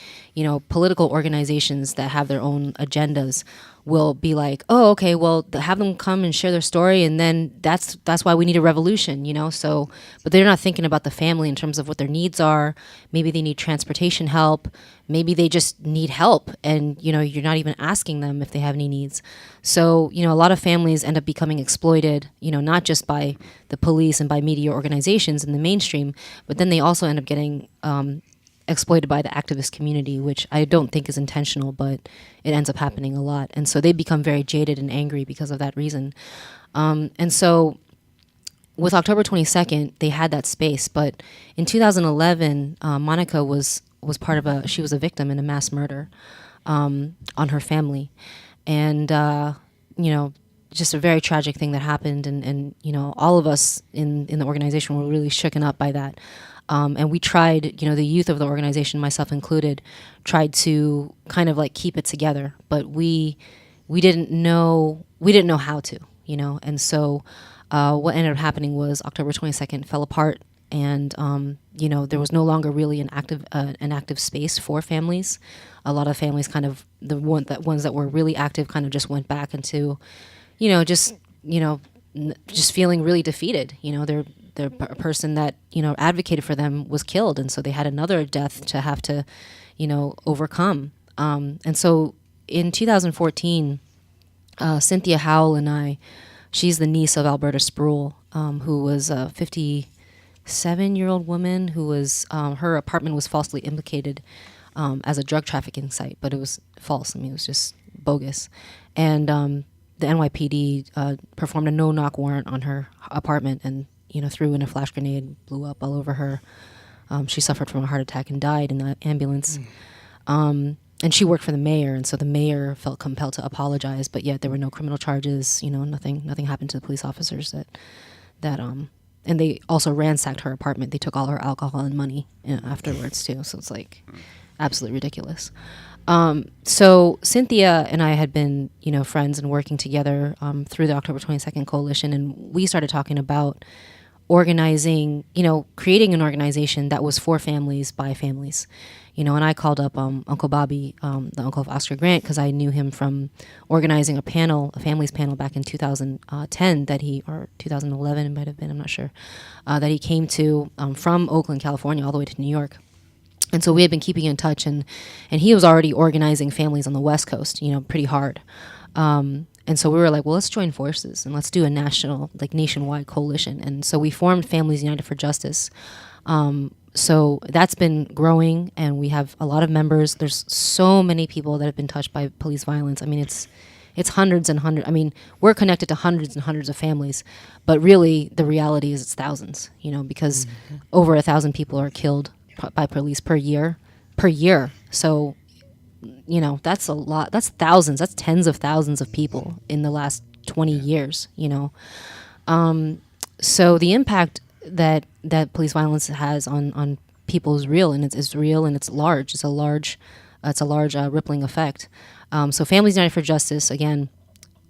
S4: political organizations that have their own agendas will be like, oh, okay, well, have them come and share their story, and then that's why we need a revolution, So, but they're not thinking about the family in terms of what their needs are. Maybe they need transportation help. Maybe they just need help, and you're not even asking them if they have any needs. So, a lot of families end up becoming exploited, not just by the police and by media organizations in the mainstream, but then they also end up getting exploited by the activist community, which I don't think is intentional, but it ends up happening a lot. And so they become very jaded and angry because of that reason. And so with October 22nd, they had that space. But in 2011, Monica was she was a victim in a mass murder on her family. And, just a very tragic thing that happened. And all of us in the organization were really shooken up by that. And we tried, the youth of the organization, myself included, tried to kind of like keep it together, but we didn't know how to, and so what ended up happening was October 22nd fell apart, and there was no longer really an active space for families. A lot of families kind of ones that were really active kind of just went back into, just feeling really defeated. The person that advocated for them was killed, and so they had another death to have to overcome. And so in 2014, Cynthia Howell and I, she's the niece of Alberta Sproul, who was a 57-year-old woman who was her apartment was falsely implicated as a drug trafficking site, but it was false. I mean, it was just bogus. And the NYPD performed a no-knock warrant on her apartment and threw in a flash grenade, blew up all over her. She suffered from a heart attack and died in the ambulance. And she worked for the mayor, and so the mayor felt compelled to apologize, but yet there were no criminal charges. Nothing happened to the police officers and they also ransacked her apartment. They took all her alcohol and money afterwards too. So it's like absolutely ridiculous. So Cynthia and I had been, friends and working together through the October 22nd Coalition, and we started talking about organizing, creating an organization that was for families by families. And I called up Uncle Bobby, the uncle of Oscar Grant, because I knew him from organizing a families panel back in 2010 or 2011 it might have been, I'm not sure, that he came to from Oakland, California, all the way to New York. And so we had been keeping in touch, and he was already organizing families on the West Coast, pretty hard. And so we were like, well, let's join forces and let's do a nationwide coalition. And so we formed Families United for Justice. So that's been growing, and we have a lot of members. There's so many people that have been touched by police violence. I mean, it's hundreds and hundreds. I mean, we're connected to hundreds and hundreds of families, but really the reality is it's thousands, because over 1,000 people are killed by police per year. So, that's a lot. That's thousands. That's tens of thousands of people in the last 20 years, So the impact that police violence has on people is real, and it's real, and it's large. It's a large rippling effect. So Families United for Justice, again,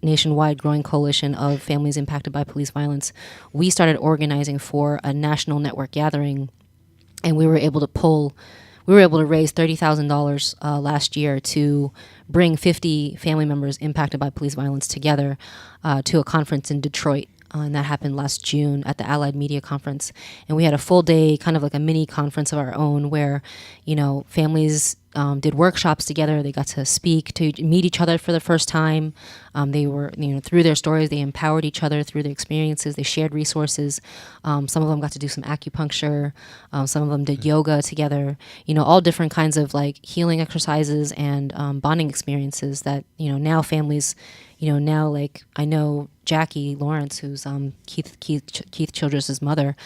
S4: nationwide growing coalition of families impacted by police violence. We started organizing for a national network gathering, and we were able to raise $30,000 last year to bring 50 family members impacted by police violence together to a conference in Detroit. And that happened last June at the Allied Media Conference. And we had a full day, kind of like a mini conference of our own, where, families did workshops together. They got to speak, to meet each other for the first time. They were, through their stories, they empowered each other through their experiences. They shared resources. Some of them got to do some acupuncture. Some of them did yoga together. All different kinds of like healing exercises and bonding experiences that, now families, now like I know Jackie Lawrence, who's Keith Childress's mother.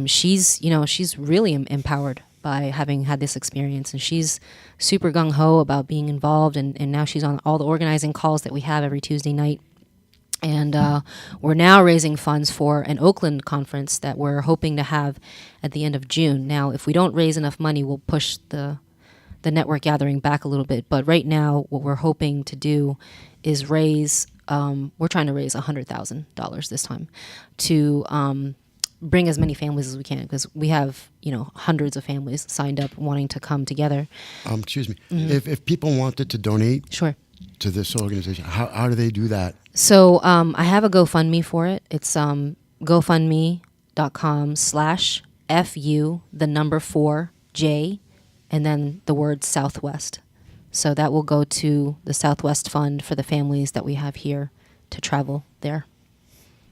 S4: She's really empowered by having had this experience, and she's super gung-ho about being involved, and now she's on all the organizing calls that we have every Tuesday night. And we're now raising funds for an Oakland conference that we're hoping to have at the end of June. Now, if we don't raise enough money, we'll push the network gathering back a little bit. But right now, what we're hoping to do is raise, we're trying to raise $100,000 this time to bring as many families as we can, because we have, hundreds of families signed up wanting to come together.
S2: Excuse me. If people wanted to donate
S4: Sure.
S2: to this organization, how do they do that?
S4: So I have a GoFundMe for it. It's GoFundMe.com/FU, the number 4J, and then the word Southwest. So that will go to the Southwest Fund for the families that we have here to travel there.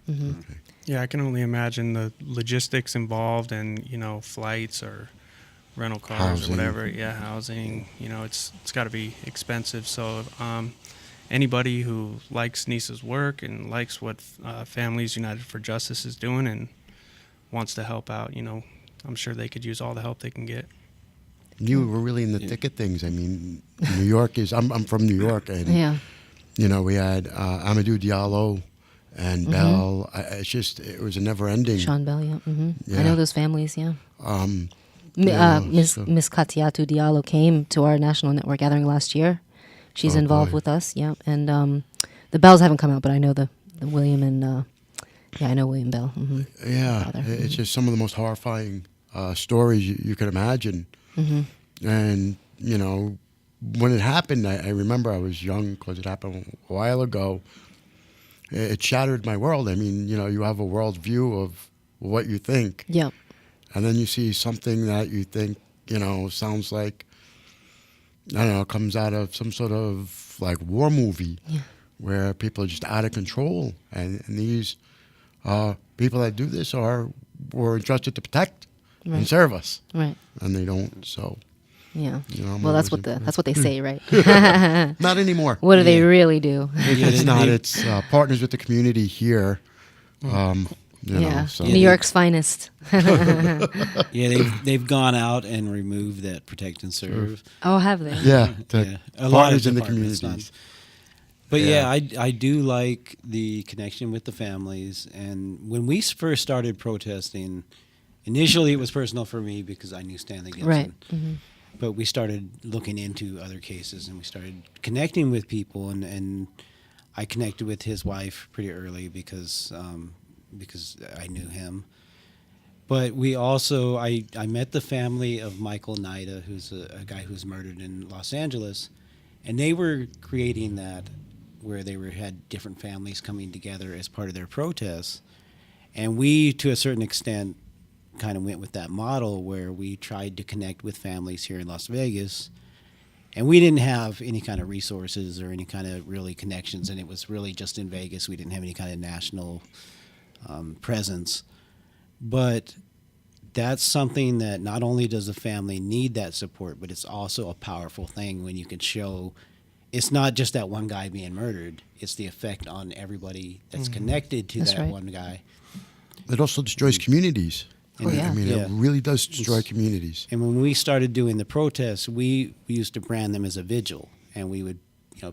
S4: Mm-hmm.
S2: Okay.
S3: Yeah, I can only imagine the logistics involved and, flights or rental cars
S2: Housing.
S3: or whatever. Yeah, housing. It's got to be expensive. So anybody who likes Nissa's work and likes what Families United for Justice is doing and wants to help out, I'm sure they could use all the help they can get.
S2: You were really in the thick of things. I mean, New York is. I'm from New York, and
S4: Yeah.
S2: we had Amadou Diallo and Bell. It was a never ending.
S4: Sean Bell, yeah. Mm-hmm.
S2: Yeah.
S4: I know those families, yeah. Miss
S2: so-
S4: Katiatu Diallo came to our national network gathering last year. She's
S2: Oh,
S4: involved
S2: boy.
S4: with us, yeah. And the Bells haven't come out, but I know the William and I know William Bell. Mm-hmm.
S2: Yeah,
S4: Father.
S2: it's just some of the most horrifying stories you could imagine.
S4: Mm-hmm.
S2: And when it happened, I remember I was young because it happened a while ago. It shattered my world. I mean, you have a world view of what you think.
S4: Yeah.
S2: And then you see something that you think, sounds like, I don't know, comes out of some sort of like war movie where people are just out of control. And these people that do this were entrusted to protect and serve us.
S4: Right.
S2: And they don't, so.
S4: Yeah.
S2: I'm
S4: Well, that's
S2: always
S4: what they say, right?
S2: Not anymore.
S4: What do they really do?
S2: It's not. It's partners with the community here.
S4: Yeah.
S2: So.
S4: New York's finest.
S1: Yeah, they've gone out and removed that protect and serve.
S4: Oh, have they?
S2: Yeah,
S1: A lot of
S2: partners in the
S1: departments,
S2: communities.
S1: But
S2: Yeah.
S1: I do like the connection with the families. And when we first started protesting, initially it was personal for me because I knew Stanley Gibson.
S4: Right. Mm-hmm.
S1: But we started looking into other cases and we started connecting with people. And I connected with his wife pretty early because I knew him. But we also, I met the family of Michael Nida, who's a guy who was murdered in Los Angeles. And they were creating that where they had different families coming together as part of their protests. And we, to a certain extent, kind of went with that model where we tried to connect with families here in Las Vegas. And we didn't have any kind of resources or any kind of really connections. And it was really just in Vegas. We didn't have any kind of national presence. But that's something that not only does the family need that support, but it's also a powerful thing when you can show it's not just that one guy being murdered. It's the effect on everybody that's connected to
S4: That's
S1: that
S4: right.
S1: one guy.
S2: It also destroys communities.
S4: Oh, yeah.
S2: I mean,
S1: Yeah.
S2: it really does destroy communities.
S1: And when we started doing the protests, we used to brand them as a vigil, and we would,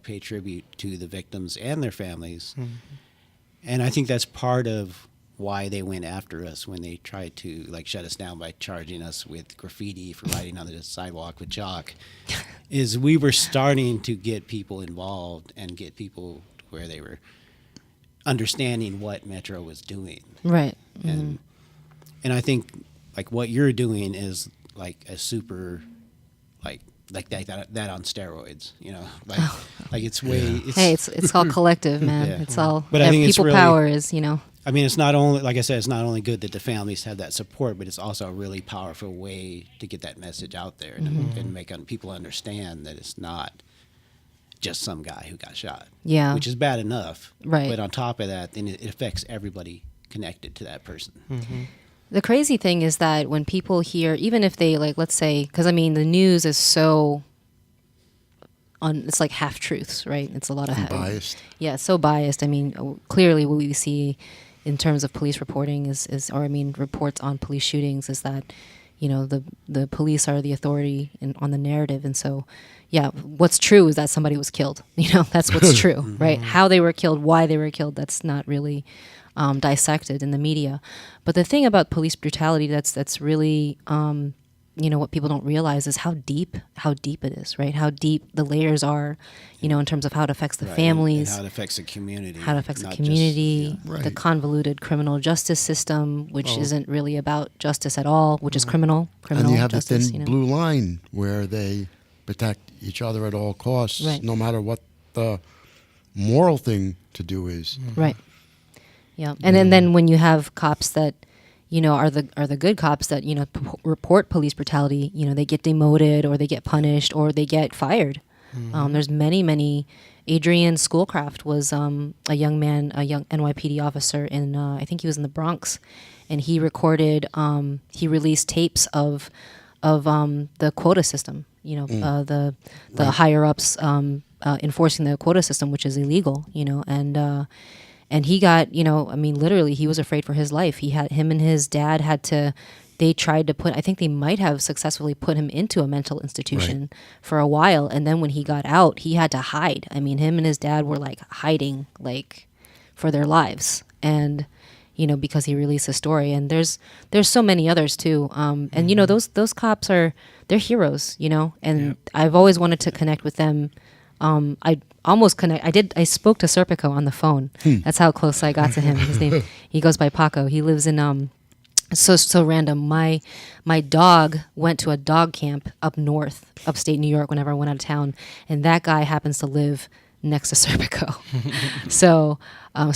S1: pay tribute to the victims and their families. Mm-hmm. And I think that's part of why they went after us when they tried to shut us down by charging us with graffiti for writing on the sidewalk with chalk. Is we were starting to get people involved and get people to where they were understanding what Metro was doing.
S4: Right. Mm-hmm.
S1: And I think what you're doing is a super that on steroids, it's way it's
S4: Hey, it's all collective, man.
S1: Yeah.
S4: It's all.
S1: But I think it's
S4: people
S1: really-
S4: power is,
S1: I mean, it's not only, like I said, it's not only good that the families have that support, but it's also a really powerful way to get that message out there and make people understand that it's not just some guy who got shot.
S4: Yeah.
S1: Which is bad enough.
S4: Right.
S1: But on top of that, then it affects everybody connected to that person.
S3: Mm-hmm.
S4: The crazy thing is that when people hear, even if they let's say, because I mean, the news is so it's like half truths, right? It's a lot of
S2: Biased.
S4: Yeah, it's so biased. I mean, clearly what we see in terms of police reporting is reports on police shootings is that, the police are the authority on the narrative. And so, yeah, what's true is that somebody was killed. That's what's true, right? How they were killed, why they were killed, that's not really dissected in the media. But the thing about police brutality that's really, what people don't realize is how deep it is, right? How deep the layers are, in terms of how it affects the families.
S1: And how it affects the community.
S4: The convoluted criminal justice system, which isn't really about justice at all, which is criminal
S2: and you have
S4: justice.
S2: the thin blue line where they protect each other at all costs, no matter what the moral thing to do is.
S4: Right. Yeah. And then when you have cops that, are the good cops that, report police brutality, they get demoted or they get punished or they get fired. There's many. Adrian Schoolcraft was a young NYPD officer in, I think he was in the Bronx, and he recorded, he released tapes of the quota system, the higher ups enforcing the quota system, which is illegal, and he got, literally he was afraid for his life. Him and his dad they tried to I think they might have successfully put him into a mental institution for a while. And then when he got out, he had to hide. Him and his dad were hiding, for their lives. And, because he released a story. And there's so many others too. And, those cops they're heroes, and I've always wanted to connect with them. I spoke to Serpico on the phone. That's how close I got to him. His name, he goes by Paco. He lives in, so random. My dog went to a dog camp up north, upstate New York, whenever I went out of town. And that guy happens to live next to Serpico. So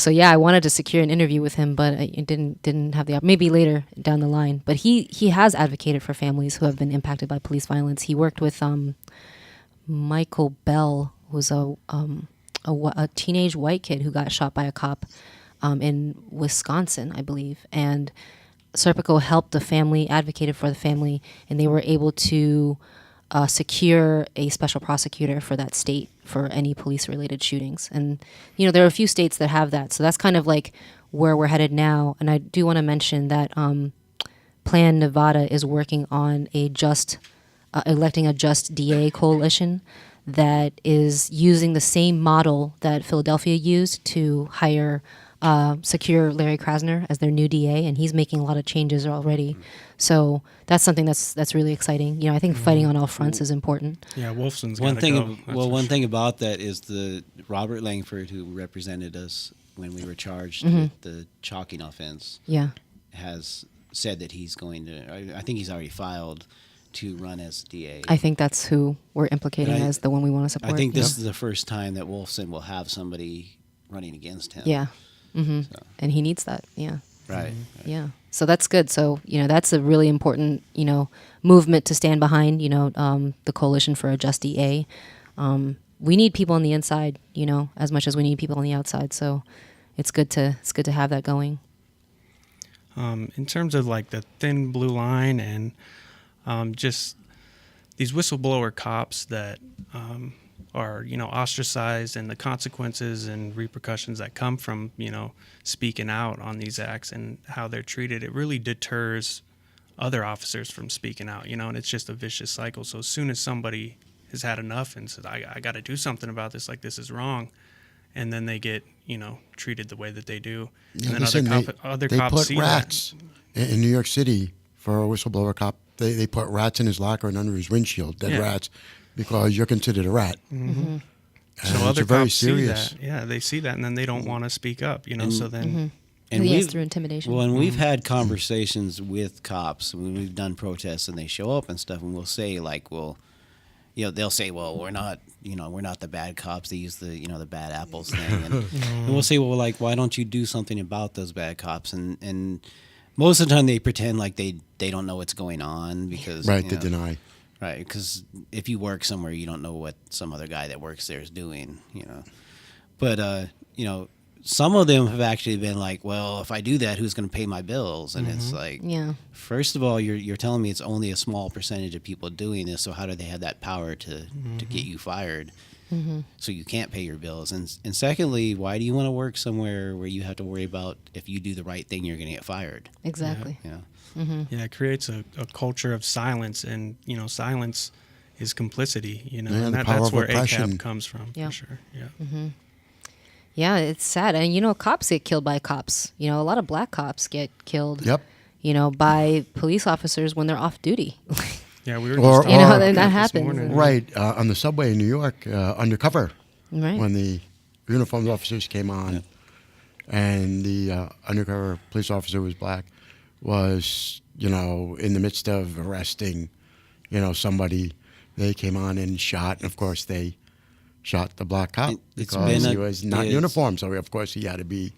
S4: yeah, I wanted to secure an interview with him, but I didn't have the maybe later down the line. But he has advocated for families who have been impacted by police violence. He worked with, Michael Bell, who's a teenage white kid who got shot by a cop in Wisconsin, I believe. And Serpico helped the family, advocated for the family, and they were able to secure a special prosecutor for that state for any police-related shootings. And, there are a few states that have that. So that's kind of where we're headed now. And I do want to mention that Plan Nevada is working on electing a Just DA coalition that is using the same model that Philadelphia used to secure Larry Krasner as their new DA, and he's making a lot of changes already. So that's something that's really exciting. I think fighting on all fronts is important.
S3: Yeah, Wolfson's
S1: one thing.
S3: Go.
S1: One thing about that is the Robert Langford, who represented us when we were charged with the chalking offense, has said that he's going to. I think he's already filed to run as DA.
S4: I think that's who we're implicating as the one we want to support.
S1: I think this is the first time that Wolfson will have somebody running against him.
S4: Yeah. So. And he needs that. Yeah.
S1: Right.
S4: Yeah. So that's good. So, that's a really important, movement to stand behind, the Coalition for a Just DA. We need people on the inside, as much as we need people on the outside. So it's good to have that going.
S3: In terms of the thin blue line and just these whistleblower cops that are, ostracized, and the consequences and repercussions that come from, speaking out on these acts and how they're treated, it really deters other officers from speaking out, and it's just a vicious cycle. So as soon as somebody has had enough and says, I got to do something about this, this is wrong, and then they get, treated the way that they do.
S2: Yeah,
S3: and then
S2: listen,
S3: other
S2: they
S3: cops
S2: put
S3: see
S2: rats in New York City for a whistleblower cop. They put rats in his locker and under his windshield, dead rats, because you're considered a rat.
S3: Mm-hmm. So other cops see that. Yeah, they see that, and then they don't want to speak up, so then...
S1: And
S4: yes, through intimidation.
S1: Well, and we've had conversations with cops when we've done protests, and they show up and stuff, and we'll say, they'll say, well, we're not the bad cops. They use the bad apples thing. And we'll say, well, why don't you do something about those bad cops? And most of the time they pretend like they don't know what's going on because...
S2: Right, they deny.
S1: Right, because if you work somewhere, you don't know what some other guy that works there is doing, But, some of them have actually been like, well, if I do that, who's going to pay my bills? And it's first of all, you're telling me it's only a small percentage of people doing this, so how do they have that power to get you fired? so you can't pay your bills. And secondly, why do you want to work somewhere where you have to worry about if you do the right thing, you're going to get fired?
S4: Exactly.
S1: Yeah.
S3: Yeah, it creates a culture of silence, and silence is complicity.
S2: Yeah,
S3: And
S2: the power
S3: that's
S2: of
S3: where
S2: oppression.
S3: ACAB comes from.
S4: Yeah.
S3: For sure. Yeah.
S4: Yeah, it's sad. And, cops get killed by cops. A lot of black cops get killed,
S2: Yep.
S4: by police officers when they're off duty.
S3: Yeah, we were
S2: Or-
S3: just
S2: You know,
S3: talking
S2: that
S3: about this
S4: happens.
S3: morning.
S2: Right. On the subway in New York, undercover,
S4: Right.
S2: when the uniformed officers came on and the undercover police officer was black, was, in the midst of arresting, somebody, they came on and shot. And, of course, they shot the black cop
S1: It's
S2: because
S1: been
S2: he was not in
S1: it's-
S2: uniform. So, of course, he had to be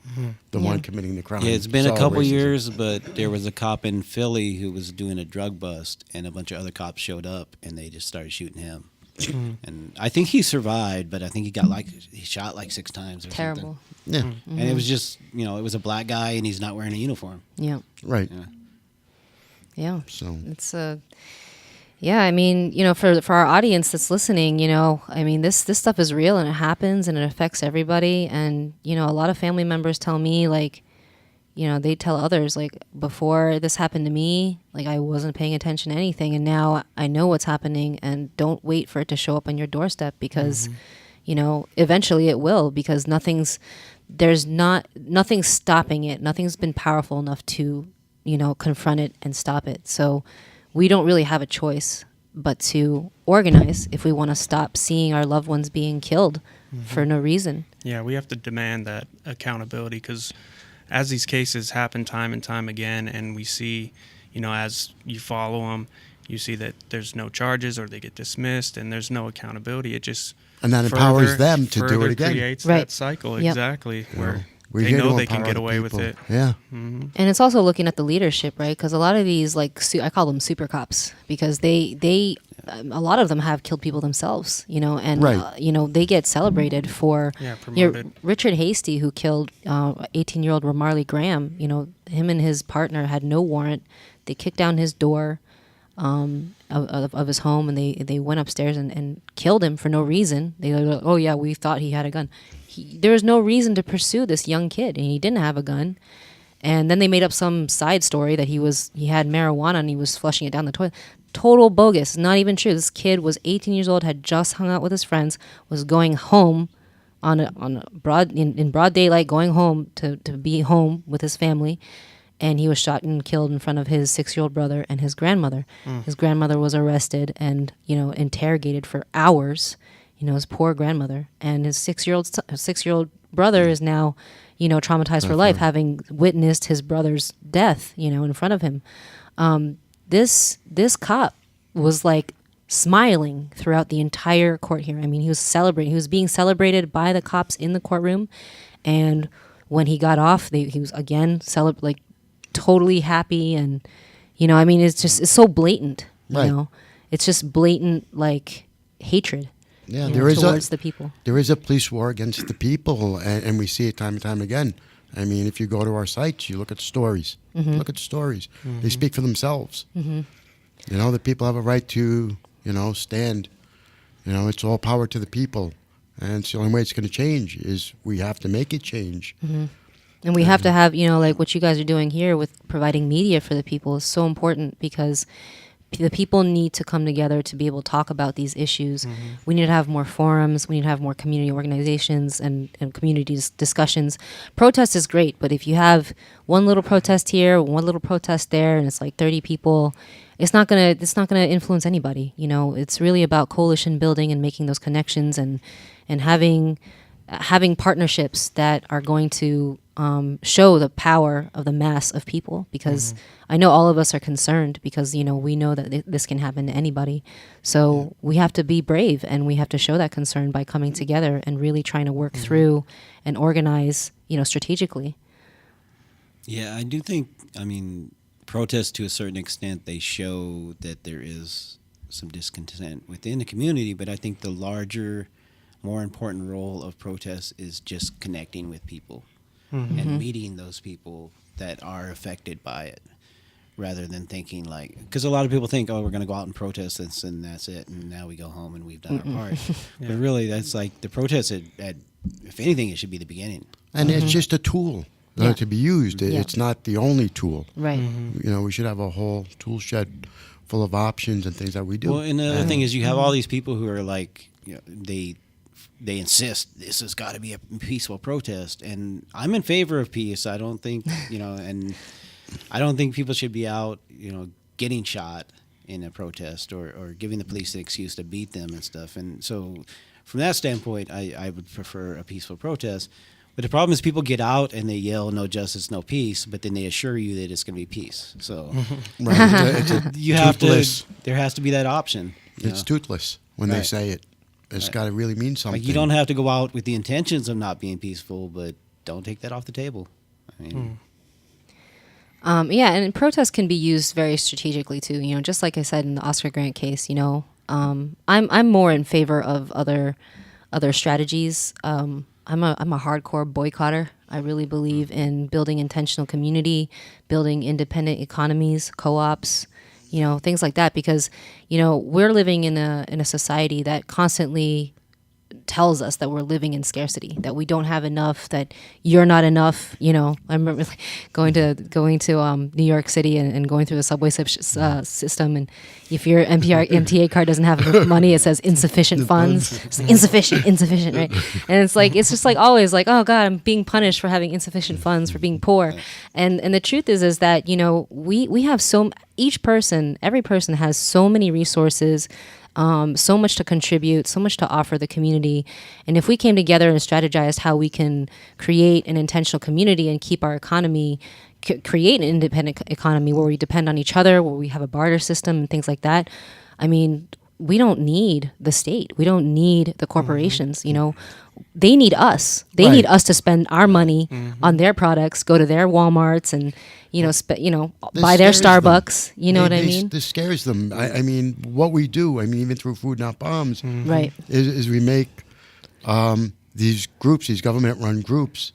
S2: the one committing the crime.
S1: Yeah, it's been a
S2: all
S1: couple
S2: racism.
S1: years, but there was a cop in Philly who was doing a drug bust, and a bunch of other cops showed up, and they just started shooting him. And I think he survived, but I think he shot like 6 times or
S4: Terrible.
S2: Yeah,
S1: something. And it was just, it was a black guy, and he's not wearing a uniform.
S4: Yeah.
S2: right.
S4: Yeah.
S2: So,
S4: It's yeah, I mean, for our audience that's listening, this stuff is real and it happens and it affects everybody. And, a lot of family members tell me, like, they tell others, like, before this happened to me, like, I wasn't paying attention to anything. And now I know what's happening, and don't wait for it to show up on your doorstep because, eventually it will, because nothing's stopping it. Nothing's been powerful enough to, confront it and stop it. So we don't really have a choice but to organize if we want to stop seeing our loved ones being killed for no reason.
S3: Yeah, we have to demand that accountability, because as these cases happen time and time again, and we see, as you follow them, you see that there's no charges or they get dismissed and there's no accountability. It just
S2: and that empowers them to do
S3: further
S2: it again.
S3: creates
S4: Right.
S3: that cycle,
S4: Yep.
S3: exactly, where
S2: We're
S3: they
S2: here to
S3: know they can
S2: empower
S3: get
S2: the
S3: away with
S2: people.
S3: it.
S2: Yeah.
S4: And it's also looking at the leadership, right? Because a lot of these, like, I call them super cops, because they a lot of them have killed people themselves, and
S2: Right.
S4: they get celebrated for.
S3: Promoted.
S4: Richard Hasty, who killed 18-year-old Ramarley Graham, him and his partner had no warrant. They kicked down his door of his home, and they went upstairs and killed him for no reason. They were like, oh yeah, we thought he had a gun. There was no reason to pursue this young kid, and he didn't have a gun. And then they made up some side story that he had marijuana and he was flushing it down the toilet. Total bogus. Not even true. This kid was 18 years old, had just hung out with his friends, was going home in broad daylight, going home to be home with his family, and he was shot and killed in front of his 6-year-old brother and his grandmother. His grandmother was arrested and interrogated for hours. His poor grandmother, and his 6-year-old brother is now, traumatized for life, having witnessed his brother's death, in front of him. This cop was like smiling throughout the entire court hearing. I mean, he was celebrating. He was being celebrated by the cops in the courtroom, and when he got off, he was again totally happy, and it's so blatant.
S2: Right.
S4: It's just blatant hatred.
S2: Yeah,
S4: towards the people.
S2: There is a police war against the people, and we see it time and time again. I mean, if you go to our sites, you look at the stories. Look at the stories. They speak for themselves. The people have a right to, stand. It's all power to the people. And it's the only way it's going to change is we have to make it change.
S4: And we have to have, like what you guys are doing here with providing media for the people is so important, because the people need to come together to be able to talk about these issues. We need to have more forums. We need to have more community organizations and community discussions. Protest is great, but if you have one little protest here, one little protest there, and it's like 30 people, it's not gonna influence anybody. It's really about coalition building and making those connections and having partnerships that are going to show the power of the mass of people, because I know all of us are concerned, because we know that this can happen to anybody. So we have to be brave, and we have to show that concern by coming together and really trying to work through and organize strategically.
S1: Yeah, I do think, protests to a certain extent, they show that there is some discontent within the community, but I think the larger, more important role of protests is just connecting with people and meeting those people that are affected by it. rather than thinking like, because a lot of people think, oh, we're going to go out and protest this and that's it, and now we go home and we've done our part.
S3: Yeah.
S1: But really, that's like the protest at if anything, it should be the beginning.
S2: And it's just a tool to be used.
S4: Yeah.
S2: It's not the only tool.
S4: Right.
S2: You know, we should have a whole tool shed full of options and things that we do.
S1: Well, and the other thing is, you have all these people who are like, you know, they insist this has got to be a peaceful protest, and I'm in favor of peace. I don't think, you know, and I don't think people should be out, you know, getting shot in a protest or giving the police an excuse to beat them and stuff. And so from that standpoint, I would prefer a peaceful protest. But the problem is people get out and they yell, no justice, no peace, but then they assure you that it's going to be peace. So
S2: Right. It's a
S1: you have
S2: toothless.
S1: to, there has to be that option. You
S2: It's
S1: know?
S2: toothless when they
S1: Right.
S2: say it. It's got to really mean something.
S1: Like, you don't have to go out with the intentions of not being peaceful, but don't take that off the table. I mean,
S4: Yeah, and protest can be used very strategically too. You know, just like I said in the Oscar Grant case. You know, I'm more in favor of other strategies. I'm a hardcore boycotter. I really believe in building intentional community, building independent economies, co-ops, you know, things like that. Because, you know, we're living in a society that constantly tells us that we're living in scarcity, that we don't have enough, that you're not enough. You know, I remember going to New York City and going through the subway system, and if your MTA card doesn't have enough money, it says insufficient funds. It's like, insufficient, right? And it's just like always like, oh God, I'm being punished for having insufficient funds, for being poor. And the truth is that, you know, we have every person has so many resources, so much to contribute, so much to offer the community. And if we came together and strategized how we can create an intentional community and keep our economy, create an independent economy where we depend on each other, where we have a barter system and things like that, I mean, we don't need the state. We don't need the corporations, you know. They need us. They need us to spend our money on their products, go to their Walmarts and, you know, buy their Starbucks. You know what I mean?
S2: This scares them. I mean, what we do, I mean, even through Food Not Bombs,
S4: Right.
S2: is we make these groups, these government-run groups,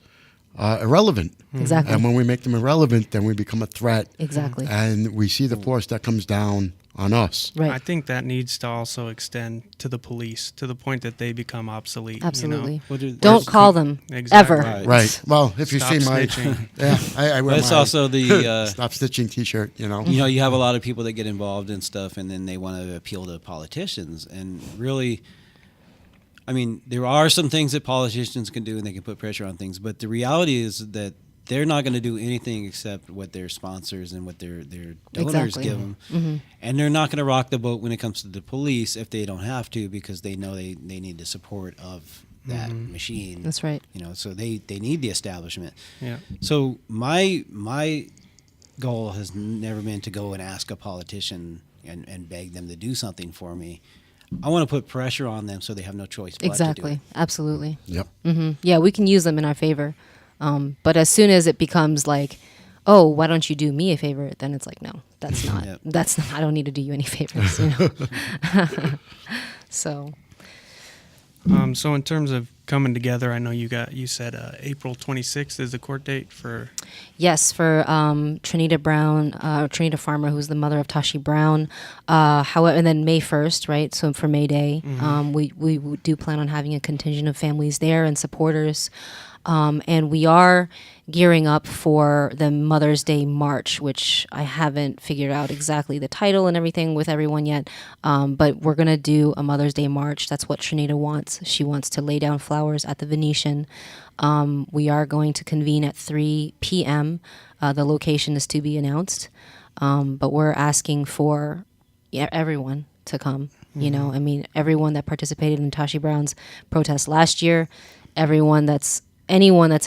S2: irrelevant.
S4: Exactly.
S2: And when we make them irrelevant, then we become a threat.
S4: Exactly.
S2: And we see the force that comes down on us.
S4: Right.
S3: I think that needs to also extend to the police, to the point that they become obsolete.
S4: Absolutely.
S3: You know?
S4: Don't call them
S3: Exactly.
S4: ever.
S1: Right.
S2: Right. Well, if you
S3: Stop
S2: see my...
S3: snitching.
S2: Yeah, I wear
S1: But it's
S2: my
S1: also the
S2: Stop Stitching T-shirt, you know.
S1: you know, you have a lot of people that get involved in stuff, and then they want to appeal to politicians. And really, I mean, there are some things that politicians can do, and they can put pressure on things. But the reality is that they're not going to do anything except what their sponsors and what their donors
S4: Exactly.
S1: give them.
S4: Mm-hmm.
S1: And they're not going to rock the boat when it comes to the police if they don't have to, because they know they need the support of that machine.
S4: That's right.
S1: You know, so they need the establishment.
S3: Yeah.
S1: So my goal has never been to go and ask a politician and beg them to do something for me. I want to put pressure on them so they have no choice but to do
S4: Exactly.
S1: it.
S4: Absolutely.
S2: Yep.
S4: Yeah, we can use them in our favor. But as soon as it becomes like, oh, why don't you do me a favor? Then it's like, no, that's not.
S1: Yep.
S4: That's not. I don't need to do you any favors. You know. So.
S3: So in terms of coming together, I know you said April 26th is the court date for.
S4: Yes, for Trinita Brown, Trinita Farmer, who's the mother of Tashi Brown. However, and then May 1st, right? So for May Day, we do plan on having a contingent of families there and supporters. And we are gearing up for the Mother's Day March, which I haven't figured out exactly the title and everything with everyone yet. But we're going to do a Mother's Day March. That's what Trinita wants. She wants to lay down flowers at the Venetian. We are going to convene at 3 p.m. The location is to be announced. But we're asking for everyone to come. You know, I mean, everyone that participated in Tashi Brown's protest last year, anyone that's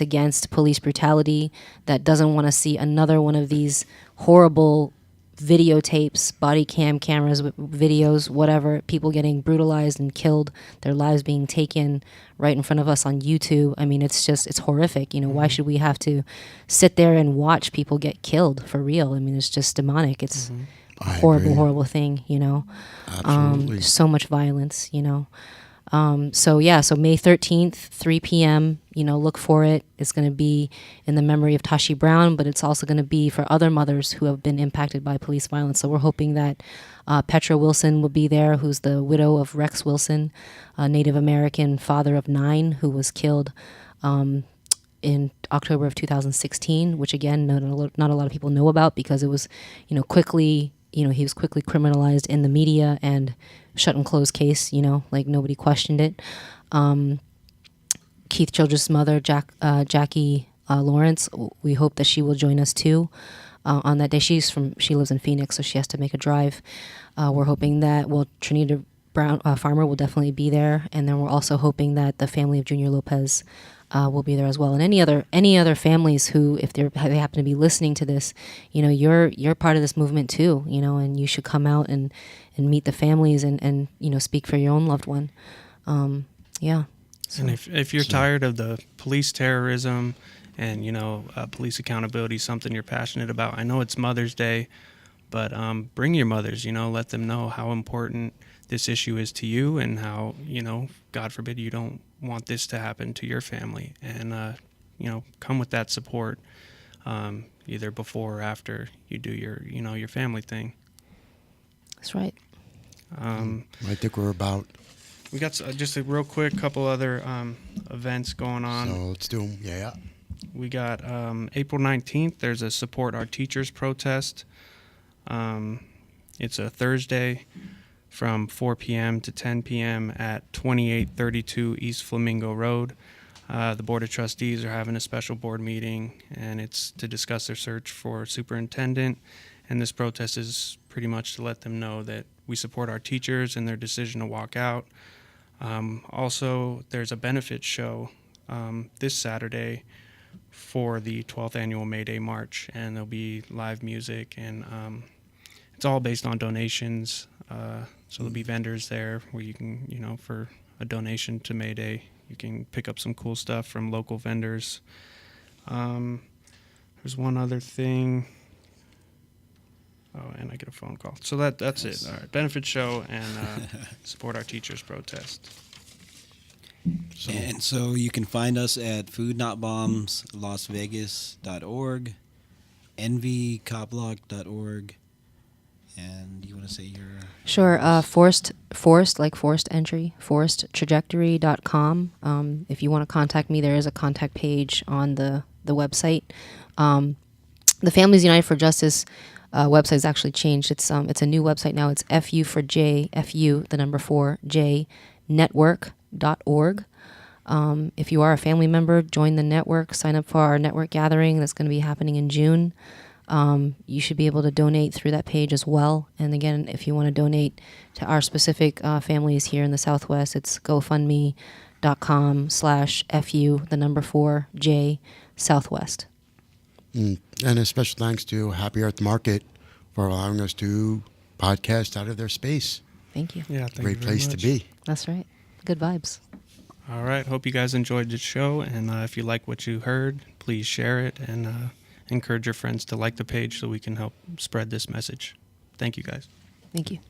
S4: against police brutality, that doesn't want to see another one of these horrible videotapes, body cameras, videos, whatever, people getting brutalized and killed, their lives being taken right in front of us on YouTube. I mean, it's horrific. You know, why should we have to sit there and watch people get killed for real? I mean, it's just demonic. It's a horrible thing, you know.
S2: Absolutely.
S4: So much violence, you know. So May 13th, 3 p.m., look for it. It's going to be in the memory of Tashi Brown, but it's also going to be for other mothers who have been impacted by police violence. So we're hoping that Petra Wilson will be there, who's the widow of Rex Wilson, a Native American father of 9 who was killed in October of 2016, which again, not a lot of people know about because it was, quickly, he was quickly criminalized in the media and shut and closed case, like nobody questioned it. Keith Childress' mother, Jackie Lawrence, we hope that she will join us too on that day. She lives in Phoenix, so she has to make a drive. We're hoping that, Trinita Brown Farmer will definitely be there, and then we're also hoping that the family of Junior Lopez will be there as well, and any other families who, if they happen to be listening to this, you're part of this movement too, and you should come out and meet the families and speak for your own loved one. So.
S3: And if you're tired of the police terrorism and police accountability, something you're passionate about, I know it's Mother's Day, but bring your mothers. Let them know how important this issue is to you, and how God forbid you don't want this to happen to your family, and come with that support either before or after you do your family thing.
S4: That's right.
S2: I think
S3: we got just a real quick couple other events going on.
S2: So let's do them. Yeah.
S3: We got April 19th. There's a Support Our Teachers protest. It's a Thursday from 4 p.m. to 10 p.m. at 2832 East Flamingo Road. The Board of Trustees are having a special board meeting, and it's to discuss their search for superintendent. And this protest is pretty much to let them know that we support our teachers and their decision to walk out. Also, there's a benefit show this Saturday for the 12th annual May Day March, and there'll be live music, and it's all based on donations. So there'll be vendors there where you can, for a donation to May Day, you can pick up some cool stuff from local vendors. There's one other thing. Oh, and I get a phone call. So that's it. All right, benefit show and support our teachers protest.
S5: So you can find us at foodnotbombslasvegas.org, envycoblog.org, and you want to say your...
S4: Sure. Forced like forced entry, forcedtrajectory.com. If you want to contact me, there is a contact page on the website. The Families United for Justice website has actually changed. It's a new website now. It's FU, network.org. If you are a family member, join the network. Sign up for our network gathering that's going to be happening in June. You should be able to donate through that page as well. And again, if you want to donate to our specific families here in the Southwest, it's gofundme.com/FU, 4J Southwest.
S2: And a special thanks to Happy Earth Market for allowing us to podcast out of their space.
S4: Thank you.
S3: Yeah, thank you
S2: Great
S3: very
S2: place
S3: much.
S2: to be.
S4: That's right. Good vibes.
S3: All right. Hope you guys enjoyed the show. And if you like what you heard, please share it and encourage your friends to like the page so we can help spread this message. Thank you, guys.
S4: Thank you.